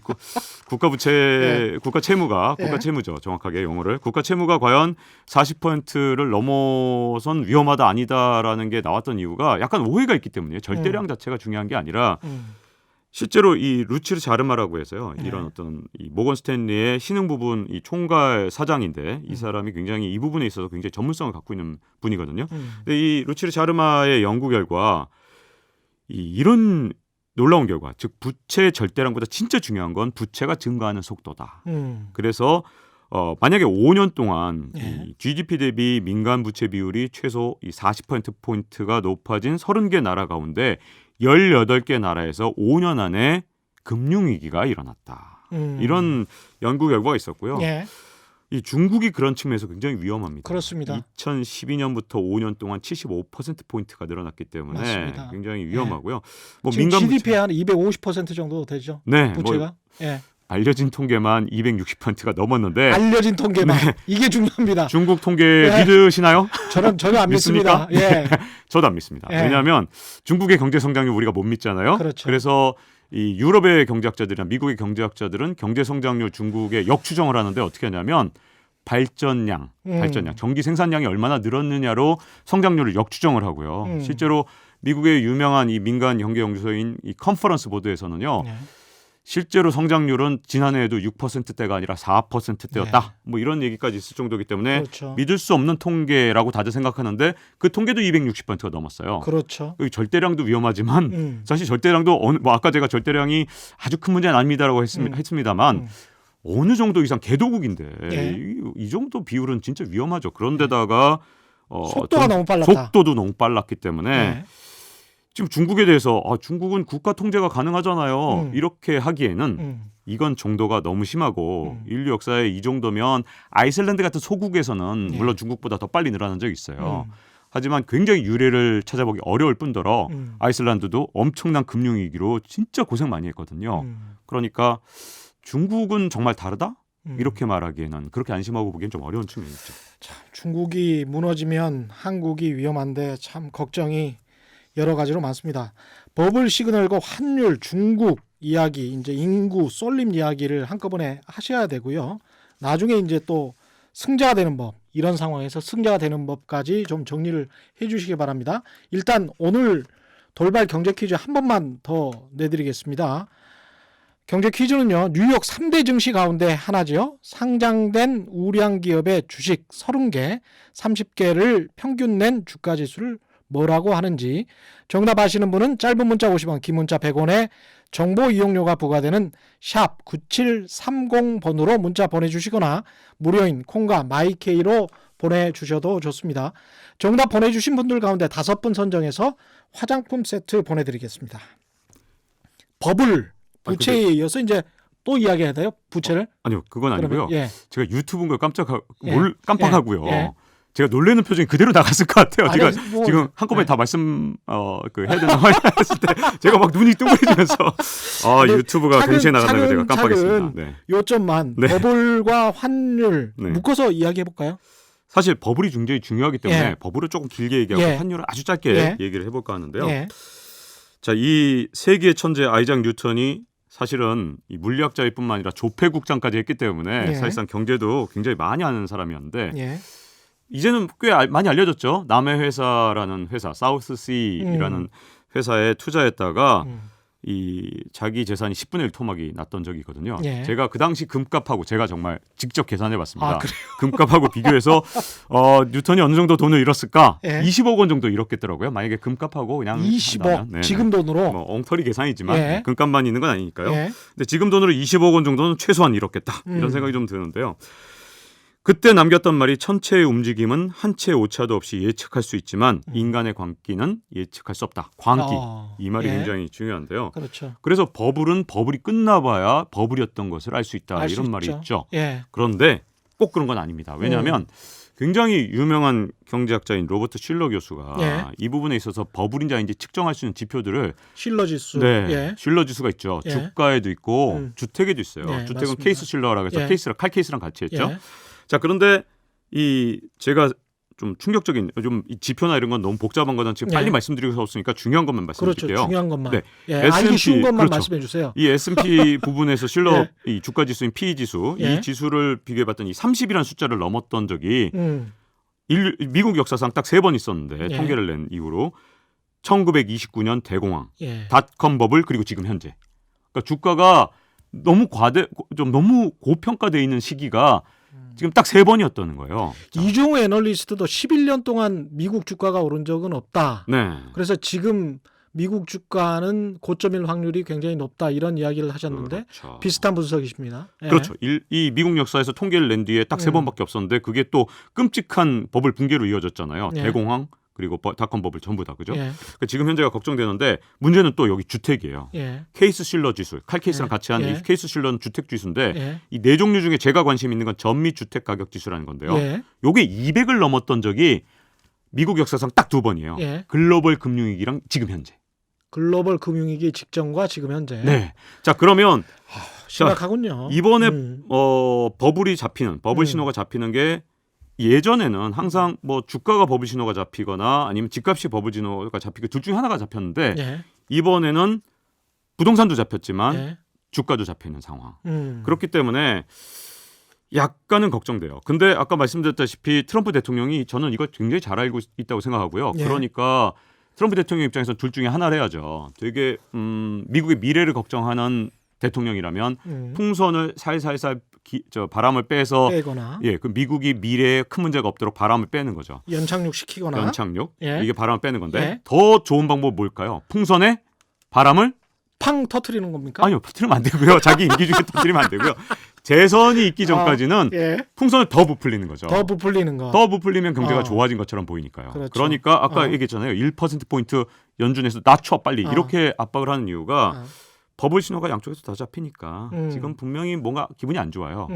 국가 부채, 예. 국가 채무가 국가 예. 채무죠. 정확하게 영어를 국가 채무가 과연 40%를 넘어선 위험하다 아니다라는 게 나왔던 이유가 약간 오해가 있기 때문이에요. 절대량 자체가 중요한 게 아니라. 실제로 이 루치르 자르마라고 해서요. 이런 어떤 이 모건 스탠리의 신흥 부분 이 총괄 사장인데 이 사람이 굉장히 이 부분에 있어서 굉장히 전문성을 갖고 있는 분이거든요. 근데 이 루치르 자르마의 연구 결과 이런 놀라운 결과, 즉 부채 절대량보다 진짜 중요한 건 부채가 증가하는 속도다. 그래서 만약에 5년 동안 예. 이 GDP 대비 민간 부채 비율이 최소 이 40%포인트가 높아진 30개 나라 가운데 18개 나라에서 5년 안에 금융위기가 일어났다. 이런 연구 결과가 있었고요. 예. 이 중국이 그런 측면에서 굉장히 위험합니다. 그렇습니다. 2012년부터 5년 동안 75%포인트가 늘어났기 때문에 맞습니다. 굉장히 위험하고요. 뭐 지금 민간 GDP의 한 250% 정도 되죠. 네, 부채가. 예. 알려진 통계만 260%가 넘었는데 알려진 통계만 이게 중요합니다. 중국 통계 예. 믿으시나요? 저는 전혀 안 믿습니다. 예. 저도 안 믿습니다. 예. 왜냐하면 중국의 경제 성장률 우리가 못 믿잖아요. 그렇죠. 그래서 이 유럽의 경제학자들이나 미국의 경제학자들은 경제 성장률 중국에 역추정을 하는데 어떻게 하냐면 발전량, 전기 생산량이 얼마나 늘었느냐로 성장률을 역추정을 하고요. 실제로 미국의 유명한 이 민간 경제 연구소인 이 컨퍼런스 보드에서는요. 예. 실제로 성장률은 지난해에도 6%대가 아니라 4%대였다. 네. 뭐 이런 얘기까지 있을 정도이기 때문에 그렇죠. 믿을 수 없는 통계라고 다들 생각하는데 그 통계도 260%가 넘었어요. 그렇죠. 여기 절대량도 위험하지만 사실 절대량도 뭐 아까 제가 절대량이 아주 큰 문제는 아닙니다라고 했습니다만 어느 정도 이상 개도국인데 예. 이 정도 비율은 진짜 위험하죠. 그런데다가 속도가 너무 빨랐다. 속도도 너무 빨랐기 때문에 예. 지금 중국에 대해서 중국은 국가 통제가 가능하잖아요. 이렇게 하기에는 이건 정도가 너무 심하고 인류 역사에 이 정도면 아이슬란드 같은 소국에서는 예. 물론 중국보다 더 빨리 늘어난 적이 있어요. 하지만 굉장히 유래를 찾아보기 어려울 뿐더러 음. 아이슬란드도 엄청난 금융위기로 진짜 고생 많이 했거든요. 그러니까 중국은 정말 다르다? 이렇게 말하기에는 그렇게 안심하고 보기엔 좀 어려운 측면이 있죠. 참, 중국이 무너지면 한국이 위험한데 참 걱정이 여러 가지로 많습니다. 버블 시그널과 환율, 중국 이야기, 이제 인구 쏠림 이야기를 한꺼번에 하셔야 되고요. 나중에 이제 또 승자가 되는 법, 이런 상황에서 승자가 되는 법까지 좀 정리를 해주시기 바랍니다. 일단 오늘 돌발 경제 퀴즈 한 번만 더 내드리겠습니다. 경제 퀴즈는요, 뉴욕 3대 증시 가운데 하나죠. 상장된 우량 기업의 주식 30개, 30개를 평균 낸 주가 지수를 뭐라고 하는지, 정답 아시는 분은 짧은 문자 50원, 긴 문자 100원에 정보 이용료가 부과되는 샵 9730번으로 문자 보내주시거나 무료인 콩과 마이케이로 보내주셔도 좋습니다. 정답 보내주신 분들 가운데 5분 선정해서 화장품 세트 보내드리겠습니다. 버블, 부채에 이어서 이제 또 이야기해야 돼요? 부채를? 아니요, 그건 아니고요. 그러면, 예. 제가 유튜브인 걸 예. 깜빡하고요. 예. 제가 놀라는 표정이 그대로 나갔을 것 같아요. 아니, 제가 뭐, 지금 한꺼번에 네. 다 말씀 해야 되나 했을 때 제가 막 눈이 둥그레지면서 유튜브가 동시에 나간다는 걸 제가 깜빡했습니다. 네. 요점만 네. 버블과 환율 네. 묶어서 이야기해 볼까요? 사실 버블이 굉장히 중요하기 때문에 예. 버블을 조금 길게 얘기하고 예. 환율을 아주 짧게 예. 얘기를 해볼까 하는데요. 예. 자, 이 세계의 천재 아이작 뉴턴이 사실은 이 물리학자일 뿐만 아니라 조폐국장까지 했기 때문에 예. 사실상 경제도 굉장히 많이 아는 사람이었는데 예. 이제는 꽤 많이 알려졌죠. 남해 회사라는 회사, 사우스시라는 회사에 투자했다가 이 자기 재산이 10분의 1 토막이 났던 적이 있거든요. 예. 제가 그 당시 금값하고 제가 정말 직접 계산해봤습니다. 아, 그래요? 금값하고 비교해서 뉴턴이 어느 정도 돈을 잃었을까? 예. 20억 원 정도 잃었겠더라고요. 만약에 금값하고 그냥 20억 한다면. 네네. 지금 돈으로. 뭐 엉터리 계산이지만 예. 금값만 있는 건 아니니까요. 예. 근데 지금 돈으로 20억 원 정도는 최소한 잃었겠다. 이런 생각이 좀 드는데요. 그때 남겼던 말이 천체의 움직임은 한 채의 오차도 없이 예측할 수 있지만 인간의 광기는 예측할 수 없다. 광기. 이 말이 예. 굉장히 중요한데요. 그렇죠. 그래서 버블이 끝나봐야 버블이었던 것을 알 수 있다. 알 수 이런 말이 있죠. 예. 그런데 꼭 그런 건 아닙니다. 왜냐하면 굉장히 유명한 경제학자인 로버트 슐러 교수가 예. 이 부분에 있어서 버블인지 아닌지 측정할 수 있는 지표들을 실러 지수. 네, 예. 슐러 지수가 있죠. 예. 주가에도 있고 주택에도 있어요. 네, 주택은 맞습니다. 케이스 슐러라고 해서 예. 칼 케이스랑 같이 했죠. 예. 자, 그런데 이 제가 좀 충격적인 좀 이 지표나 이런 건 너무 복잡한 거는 지금 예. 빨리 말씀드리고 없으니까 중요한 것만 그렇죠. 말씀드릴게요. 중요한 것만. 네. 예. 알기 S&P, 쉬운 것만 그렇죠. 말씀해 주세요. 이 S&P 부분에서 슐러 예. 이 주가 지수인 PE 지수 예. 이 지수를 비교해 봤더니 30이라는 숫자를 넘었던 적이 미국 역사상 딱 3번 있었는데 예. 통계를 낸 이후로 1929년 대공황, 예. 닷컴 버블 그리고 지금 현재. 그러니까 주가가 너무 너무 고평가돼 있는 시기가 지금 딱 3번이었다는 거예요. 이종우 애널리스트도 11년 동안 미국 주가가 오른 적은 없다. 네. 그래서 지금 미국 주가는 고점일 확률이 굉장히 높다 이런 이야기를 하셨는데 그렇죠. 비슷한 분석이십니다. 예. 그렇죠. 이 미국 역사에서 통계를 낸 뒤에 딱 3번밖에 없었는데 그게 또 끔찍한 버블 붕괴로 이어졌잖아요. 예. 대공황 그리고 닷컴 버블 전부 다 그죠? 예. 그러니까 지금 현재가 걱정되는데 문제는 또 여기 주택이에요. 예. 케이스 실러 지수, 칼 케이스랑 예. 같이 한 예. 이 케이스 실러는 주택 지수인데 예. 이 네 종류 중에 제가 관심 있는 건 전미 주택 가격 지수라는 건데요. 예. 요게 200을 넘었던 적이 미국 역사상 딱 2번이에요. 예. 글로벌 금융위기랑 지금 현재. 글로벌 금융위기 직전과 지금 현재. 네. 자, 그러면 심각하군요. 이번에 버블이 잡히는 버블 신호가 잡히는 게 예전에는 항상 뭐 주가가 버블 신호가 잡히거나 아니면 집값이 버블 신호가 잡히고 둘 중에 하나가 잡혔는데 예. 이번에는 부동산도 잡혔지만 예. 주가도 잡혀 있는 상황. 음. 그렇기 때문에 약간은 걱정돼요. 근데 아까 말씀드렸다시피 트럼프 대통령이 저는 이걸 굉장히 잘 알고 있다고 생각하고요. 예. 그러니까 트럼프 대통령 입장에서 둘 중에 하나를 해야죠. 되게 미국의 미래를 걱정하는 대통령이라면 풍선을 살살살 바람을 빼서 빼거나 그 미국이 미래에 큰 문제가 없도록 바람을 빼는 거죠. 연착륙 시키거나 연착륙. 예. 이게 바람을 빼는 건데 예. 더 좋은 방법은 뭘까요? 풍선에 바람을 팡 터트리는 겁니까? 아니요. 터뜨리면 안 되고요. 자기 인기 중에 터뜨리면 안 되고요. 재선이 있기 전까지는 예. 풍선을 더 부풀리는 거죠. 더 부풀리는 거. 더 부풀리면 경제가 좋아진 것처럼 보이니까요. 그렇죠. 그러니까 아까 얘기했잖아요. 1%포인트 연준에서 낮춰 빨리 이렇게 압박을 하는 이유가 버블 신호가 양쪽에서 다 잡히니까 지금 분명히 뭔가 기분이 안 좋아요.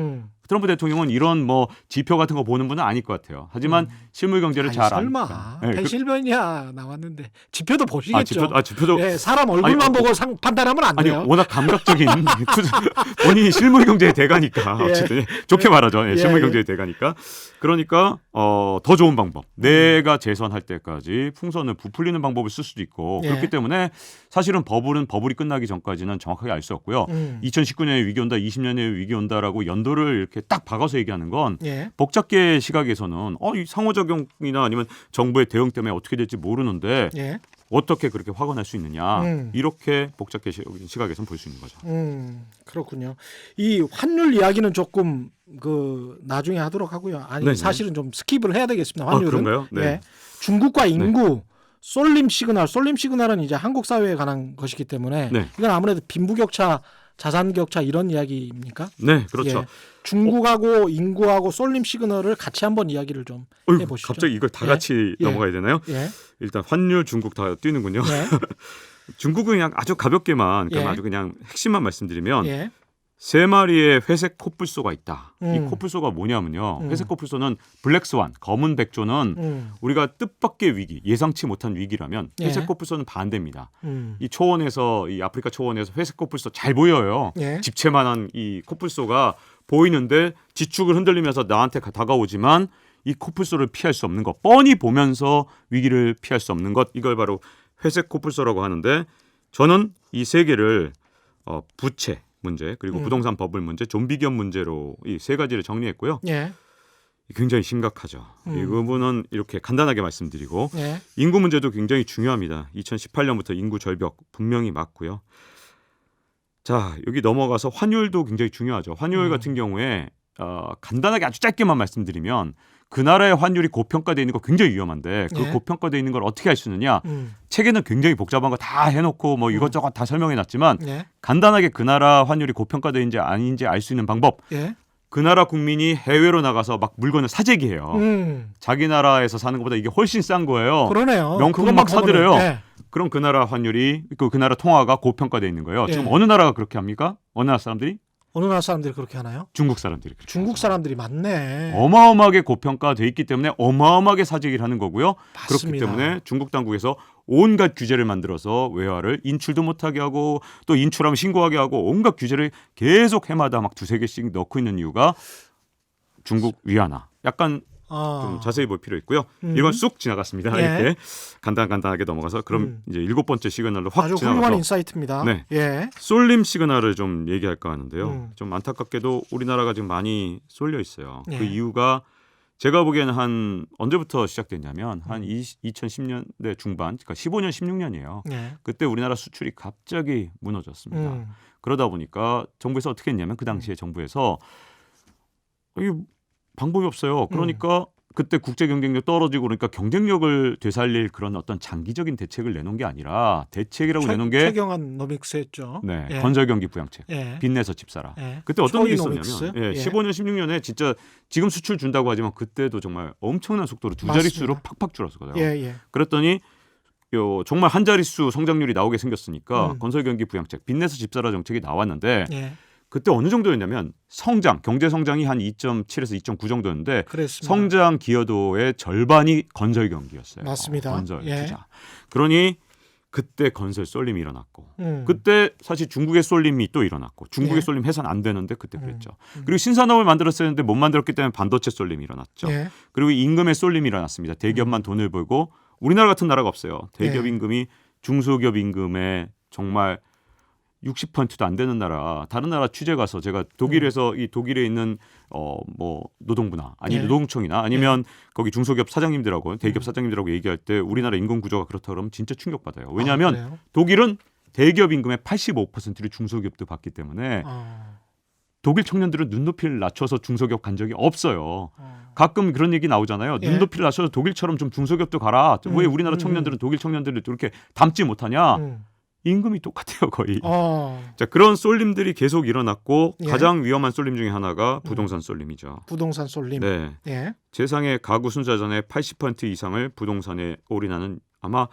트럼프 대통령은 이런 뭐 지표 같은 거 보는 분은 아닐 것 같아요. 하지만 실물 경제를 잘 설마 아니까. 네, 펜실베니아 나왔는데 지표도 보시겠죠. 지표도 예, 사람 얼굴만 아니, 보고 판단하면 안 아니 돼요. 워낙 감각적인 본인이 실물 경제의 대가니까 예. 어쨌든 좋게 말하죠. 예, 실물 예. 경제의 대가니까. 그러니까 더 좋은 방법. 내가 재선할 때까지 풍선을 부풀리는 방법을 쓸 수도 있고 예. 그렇기 때문에 사실은 버블이 끝나기 전까지는 정확하게 알 수 없고요. 2019년에 위기 온다, 20년에 위기 온다라고 연도를 이렇게 딱 박아서 얘기하는 건 예. 복잡계 시각에서는 이 상호작용이나 아니면 정부의 대응 때문에 어떻게 될지 모르는데 예. 어떻게 그렇게 화가 날 수 있느냐 이렇게 복잡계 시각에서는 볼 수 있는 거죠. 그렇군요. 이 환율 이야기는 조금 그 나중에 하도록 하고요. 아니 네네. 사실은 좀 스킵을 해야 되겠습니다. 환율은. 그런가요? 네. 예. 중국과 인구 쏠림 시그널은 이제 한국 사회에 관한 것이기 때문에 네. 이건 아무래도 빈부격차, 자산격차 이런 이야기입니까? 네, 그렇죠. 예. 중국하고 인구하고 쏠림 시그널을 같이 한번 이야기를 좀 어휴, 해보시죠. 갑자기 이걸 다 예. 같이 예. 넘어가야 되나요? 예. 일단 환율 중국 다 뛰는군요. 예. 중국은 그냥 아주 가볍게만 예. 아주 그냥 핵심만 말씀드리면 예. 3마리의 회색 코뿔소가 있다. 이 음. 코뿔소가 뭐냐면요. 회색 코뿔소는 블랙스완, 검은 백조는 우리가 뜻밖의 위기, 예상치 못한 위기라면 예. 회색 코뿔소는 반대입니다. 음. 이 초원에서 이 아프리카 초원에서 회색 코뿔소 잘 보여요. 예. 집채만한 이 코뿔소가 보이는데 지축을 흔들리면서 나한테 다가오지만 이 코뿔소를 피할 수 없는 것, 뻔히 보면서 위기를 피할 수 없는 것, 이걸 바로 회색 코뿔소라고 하는데 저는 이 세 개를 부채 문제 그리고 부동산 버블 문제, 좀비 기업 문제로 이 세 가지를 정리했고요. 예. 굉장히 심각하죠. 이 부분은 이렇게 간단하게 말씀드리고 예. 인구 문제도 굉장히 중요합니다. 2018년부터 인구 절벽 분명히 맞고요. 자, 여기 넘어가서 환율도 굉장히 중요하죠. 환율 같은 경우에 간단하게 아주 짧게만 말씀드리면 그 나라의 환율이 고평가되어 있는 거 굉장히 위험한데 그 예. 고평가되어 있는 걸 어떻게 알 수 있느냐? 음. 책에는 굉장히 복잡한 거 다 해놓고 뭐 이것저것 다 설명해 놨지만 예. 간단하게 그 나라 환율이 고평가되어있는지 아닌지 알 수 있는 방법. 예. 그 나라 국민이 해외로 나가서 막 물건을 사재기해요. 자기 나라에서 사는 것보다 이게 훨씬 싼 거예요. 그러네요. 명품 그것만 막 사들여요. 보면은, 예. 그럼 그 나라 환율이 그 나라 통화가 고평가되어 있는 거예요. 예. 지금 어느 나라가 그렇게 합니까? 어느 나라 사람들이? 어느 나라 사람들이 그렇게 하나요? 중국 사람들이 그렇게 중국 하죠. 사람들이 많네. 어마어마하게 고평가돼 있기 때문에 어마어마하게 사재기를 하는 거고요. 맞습니다. 그렇기 때문에 중국 당국에서 온갖 규제를 만들어서 외화를 인출도 못하게 하고 또 인출하면 신고하게 하고 온갖 규제를 계속 해마다 막 두세 개씩 넣고 있는 이유가 중국 위안화. 약간 좀 자세히 볼 필요 있고요. 이건 쑥 지나갔습니다. 예. 이렇게 간단하게 넘어가서 그럼 이제 7번째 시그널로 확 아주 훌륭한 지나가서 인사이트입니다. 네. 예. 쏠림 시그널을 좀 얘기할까 하는데요. 좀 안타깝게도 우리나라가 지금 많이 쏠려 있어요. 예. 그 이유가 제가 보기에는 한 언제부터 시작됐냐면 한 2010년대 중반, 그러니까 15년, 16년이에요. 예. 그때 우리나라 수출이 갑자기 무너졌습니다. 그러다 보니까 정부에서 어떻게 했냐면 그 당시에 정부에서 이 방법이 없어요. 그러니까 그때 국제 경쟁력 떨어지고 그러니까 경쟁력을 되살릴 그런 어떤 장기적인 대책을 내놓은 게 아니라 대책이라고 내놓은 게 최경환 노믹스였죠. 네, 예. 건설 경기 부양책. 예. 빚내서 집 사라. 예. 그때 어떤 일이 초이노믹스? 있었냐면 예. 15년, 16년에 진짜 지금 수출 준다고 하지만 그때도 정말 엄청난 속도로 두 자릿수로 맞습니다. 팍팍 줄었어요. 예. 예. 그랬더니 정말 한 자릿수 성장률이 나오게 생겼으니까 건설 경기 부양책, 빚내서 집 사라 정책이 나왔는데 예. 그때 어느 정도였냐면 경제 성장이 한 2.7에서 2.9 정도였는데 그랬습니다. 성장 기여도의 절반이 건설 경기였어요. 맞습니다. 건설 예. 투자. 그러니 그때 건설 쏠림이 일어났고 그 그때 사실 중국의 쏠림이 또 일어났고 중국의 예. 쏠림 해서는 안 되는데 그때 그랬죠. 그리고 신산업을 만들었어야 했는데 못 만들었기 때문에 반도체 쏠림이 일어났죠. 예. 그리고 임금의 쏠림이 일어났습니다. 대기업만 돈을 벌고 우리나라 같은 나라가 없어요. 대기업 예. 임금이 중소기업 임금에 정말 60%도 안 되는 나라, 다른 나라 취재 가서 제가 독일에서 이 독일에 있는 뭐 노동부나 아니면 예. 노동청이나 아니면 거기 중소기업 사장님들하고 대기업 사장님들하고 얘기할 때 우리나라 임금 구조가 그렇다 그러면 진짜 충격받아요. 왜냐하면 그래요? 독일은 대기업 임금의 85%를 중소기업도 받기 때문에 독일 청년들은 눈높이를 낮춰서 중소기업 간 적이 없어요. 가끔 그런 얘기 나오잖아요. 예. 눈높이를 낮춰서 독일처럼 좀 중소기업도 가라. 왜 우리나라 청년들은 독일 청년들을 이렇게 닮지 못하냐? 임금이 똑같아요, 거의. 자, 그런 쏠림들이 계속 일어났고 예. 가장 위험한 쏠림 중에 하나가 부동산 쏠림이죠. 부동산 쏠림. 네. 예. 세상의 가구 순자산의 80% 이상을 부동산에 올인하는 아마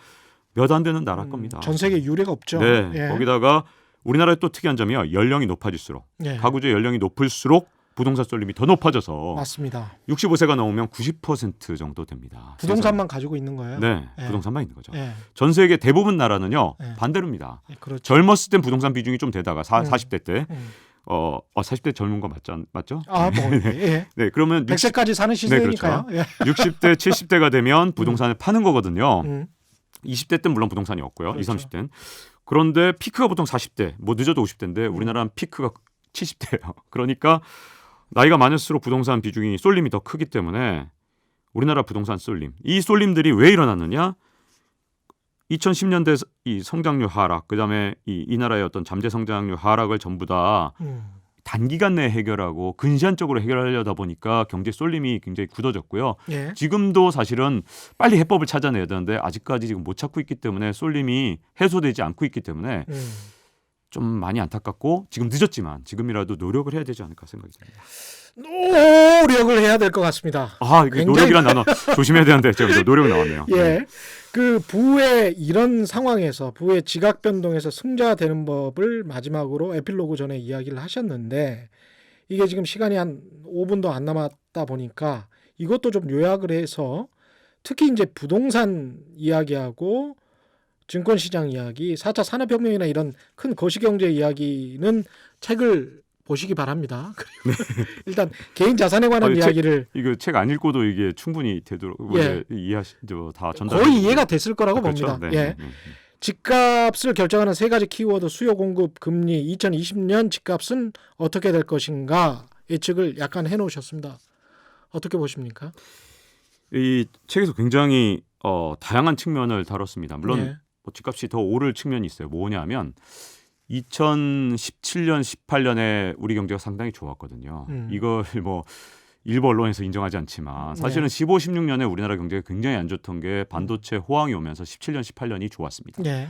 몇 안 되는 나라일 겁니다. 전 세계 유례가 없죠. 네. 예. 거기다가 우리나라의 또 특이한 점이요. 연령이 높아질수록 예. 가구주의 연령이 높을수록 부동산 쏠림이 더 높아져서 맞습니다. 65세가 넘으면 90% 정도 됩니다. 부동산만 가지고 있는 거예요? 네, 예. 부동산만 있는 거죠. 예. 전 세계 대부분 나라는요 예. 반대로입니다. 예, 그렇죠. 젊었을 땐 부동산 비중이 좀 되다가 40대 때, 음. 40대 젊은 거 맞죠? 아, 뭐, 예. 네, 그러면 100세까지 사는 시대니까요. 예. 60대, 70대가 되면 부동산을 파는 거거든요. 20대 때는 물론 부동산이 없고요. 그렇죠. 20, 30대는. 그런데 피크가 보통 40대, 뭐 늦어도 50대인데 우리나라는 피크가 70대예요. 그러니까 나이가 많을수록 부동산 비중이 쏠림이 더 크기 때문에 우리나라 부동산 쏠림. 이 쏠림들이 왜 일어났느냐? 2010년대 이 성장률 하락, 그다음에 이 나라의 어떤 잠재 성장률 하락을 전부 다 단기간 내에 해결하고 근시안적으로 해결하려다 보니까 경제 쏠림이 굉장히 굳어졌고요. 예. 지금도 사실은 빨리 해법을 찾아내야 되는데 아직까지 지금 못 찾고 있기 때문에 쏠림이 해소되지 않고 있기 때문에 좀 많이 안타깝고 지금 늦었지만 지금이라도 노력을 해야 되지 않을까 생각이 듭니다. 노력을 해야 될 것 같습니다. 아, 이게 노력이란 단어 조심해야 되는데 제가 노력 나왔네요. 예. 그 부의 이런 상황에서 부의 지각 변동에서 승자가 되는 법을 마지막으로 에필로그 전에 이야기를 하셨는데 이게 지금 시간이 한 5분도 안 남았다 보니까 이것도 좀 요약을 해서 특히 이제 부동산 이야기하고 증권시장 이야기, 4차 산업혁명이나 이런 큰 거시경제 이야기는 책을 보시기 바랍니다. 그리고 일단 개인 자산에 관한 이야기를 이거 책 안 읽고도 이게 충분히 되도록 이해하시죠. 다 전달 거의 이해가 됐을 거라고 그렇죠? 봅니다. 네, 예. 집값을 결정하는 세 가지 키워드 수요, 공급, 금리 2020년 집값은 어떻게 될 것인가 예측을 약간 해놓으셨습니다. 어떻게 보십니까? 이 책에서 굉장히 다양한 측면을 다뤘습니다. 물론 예. 뭐 집값이 더 오를 측면이 있어요. 뭐냐면 2017년, 18년에 우리 경제가 상당히 좋았거든요. 이걸 뭐 일부 언론에서 인정하지 않지만 사실은 15, 16년에 우리나라 경제가 굉장히 안 좋던 게 반도체 호황이 오면서 17년, 18년이 좋았습니다. 예.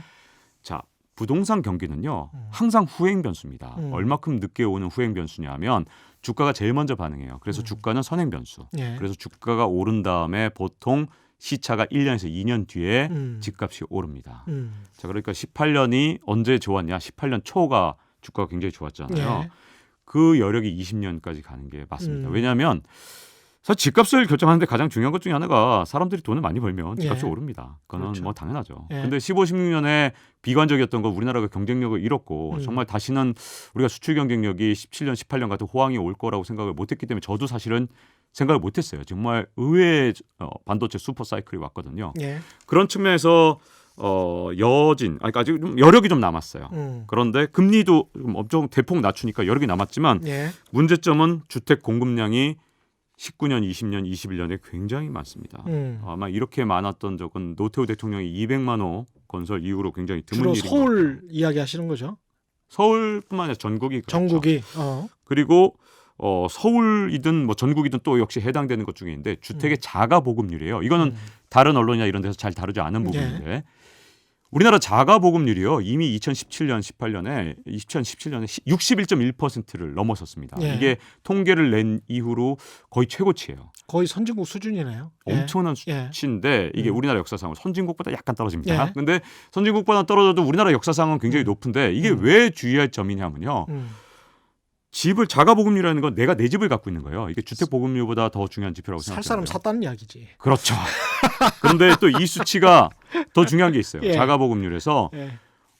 자, 부동산 경기는요. 항상 후행 변수입니다. 얼마큼 늦게 오는 후행 변수냐면 주가가 제일 먼저 반응해요. 그래서 주가는 선행 변수. 예. 그래서 주가가 오른 다음에 보통 시차가 1년에서 2년 뒤에 집값이 오릅니다. 자, 그러니까 18년이 언제 좋았냐? 18년 초가 주가가 굉장히 좋았잖아요. 예. 그 여력이 20년까지 가는 게 맞습니다. 왜냐하면 사실 집값을 결정하는데 가장 중요한 것 중에 하나가 사람들이 돈을 많이 벌면 집값이 예. 오릅니다. 그거는 그렇죠. 뭐 당연하죠. 예. 근데 15, 16년에 비관적이었던 거 우리나라가 경쟁력을 잃었고 정말 다시는 우리가 수출 경쟁력이 17년, 18년 같은 호황이 올 거라고 생각을 못했기 때문에 저도 사실은 생각을 못했어요. 정말 의외의 반도체 슈퍼 사이클이 왔거든요. 예. 그런 측면에서 아직 좀 여력이 좀 남았어요. 그런데 금리도 좀 엄청 대폭 낮추니까 여력이 남았지만 예. 문제점은 주택 공급량이 19년, 20년, 21년에 굉장히 많습니다. 아마 이렇게 많았던 적은 노태우 대통령이 200만 호 건설 이후로 굉장히 드문 주로 일인 것 서울 같아요. 이야기하시는 거죠? 서울뿐만 아니라 전국이 그렇죠. 전국이. 그리고 서울이든 뭐 전국이든 또 역시 해당되는 것 중에 있는데 주택의 자가 보급률이에요. 이거는 다른 언론이나 이런 데서 잘 다루지 않은 부분인데 우리나라 자가 보급률이요. 이미 2017년, 18년에 2017년에 61.1%를 넘어섰습니다. 예. 이게 통계를 낸 이후로 거의 최고치예요. 거의 선진국 수준이네요. 엄청난 예. 수치인데 이게 우리나라 역사상으로 선진국보다 약간 떨어집니다. 예. 근데 선진국보다 떨어져도 우리나라 역사상은 굉장히 높은데 이게 왜 주의할 점이냐면요. 집을 자가 보급률이라는 건 내가 내 집을 갖고 있는 거예요. 이게 주택 보급률보다 더 중요한 지표라고 살 생각해요. 사람 샀다는 이야기지. 그렇죠. 그런데 또 이 수치가 더 중요한 게 있어요. 예. 자가 보급률에서 예.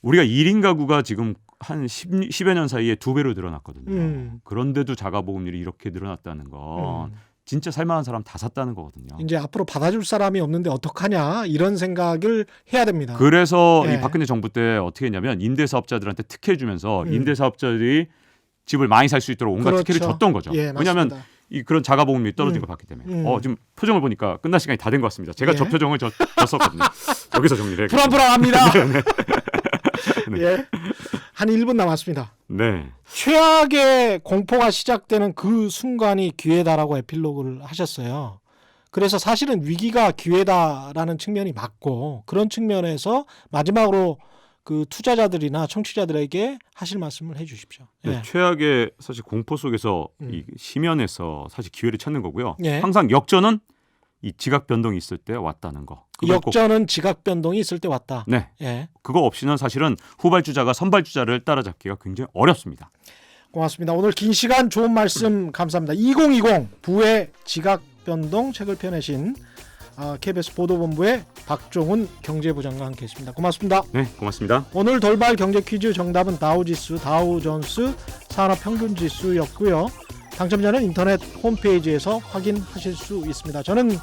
우리가 1인 가구가 지금 한 10여 년 사이에 2배로 늘어났거든요. 그런데도 자가 보급률이 이렇게 늘어났다는 건 진짜 살만한 사람 다 샀다는 거거든요. 이제 앞으로 받아줄 사람이 없는데 어떡하냐 이런 생각을 해야 됩니다. 그래서 예. 이 박근혜 정부 때 어떻게 했냐면 임대사업자들한테 특혜 주면서 임대사업자들이 집을 많이 살 수 있도록 온갖 그렇죠. 특혜를 줬던 거죠. 예, 왜냐하면 맞습니다. 그런 자가 보급률이 떨어진 걸 봤기 때문에. 지금 표정을 보니까 끝날 시간이 다 된 것 같습니다. 제가 예. 저 표정을 줬었거든요. 여기서 정리를 해야겠습니다. 불안불안합니다. 네. 예. 한 1분 남았습니다. 네. 최악의 공포가 시작되는 그 순간이 기회다라고 에필로그를 하셨어요. 그래서 사실은 위기가 기회다라는 측면이 맞고 그런 측면에서 마지막으로 그 투자자들이나 청취자들에게 하실 말씀을 해주십시오. 네, 최악의 사실 공포 속에서 이 심연에서 사실 기회를 찾는 거고요. 예. 항상 역전은 이 지각 변동이 있을 때 왔다는 거. 그걸 꼭- 역전은 지각 변동이 있을 때 왔다. 네. 예. 그거 없이는 사실은 후발주자가 선발주자를 따라잡기가 굉장히 어렵습니다. 고맙습니다. 오늘 긴 시간 좋은 말씀 감사합니다. 2020 부의 지각 변동 책을 펴내신 KBS 보도본부의 박종훈 경제부장과 함께했습니다. 고맙습니다. 네, 고맙습니다. 오늘 돌발 경제 퀴즈 정답은 다우지수, 다우존스 산업평균지수였고요. 당첨자는 인터넷 홈페이지에서 확인하실 수 있습니다. 저는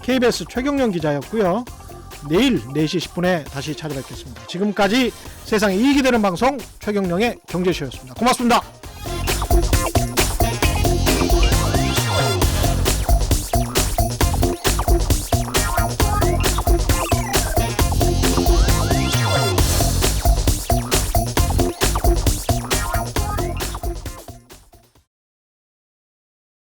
KBS 최경영 기자였고요. 내일 4시 10분에 다시 찾아뵙겠습니다. 지금까지 세상에 이익이 되는 방송 최경영의 경제쇼였습니다. 고맙습니다.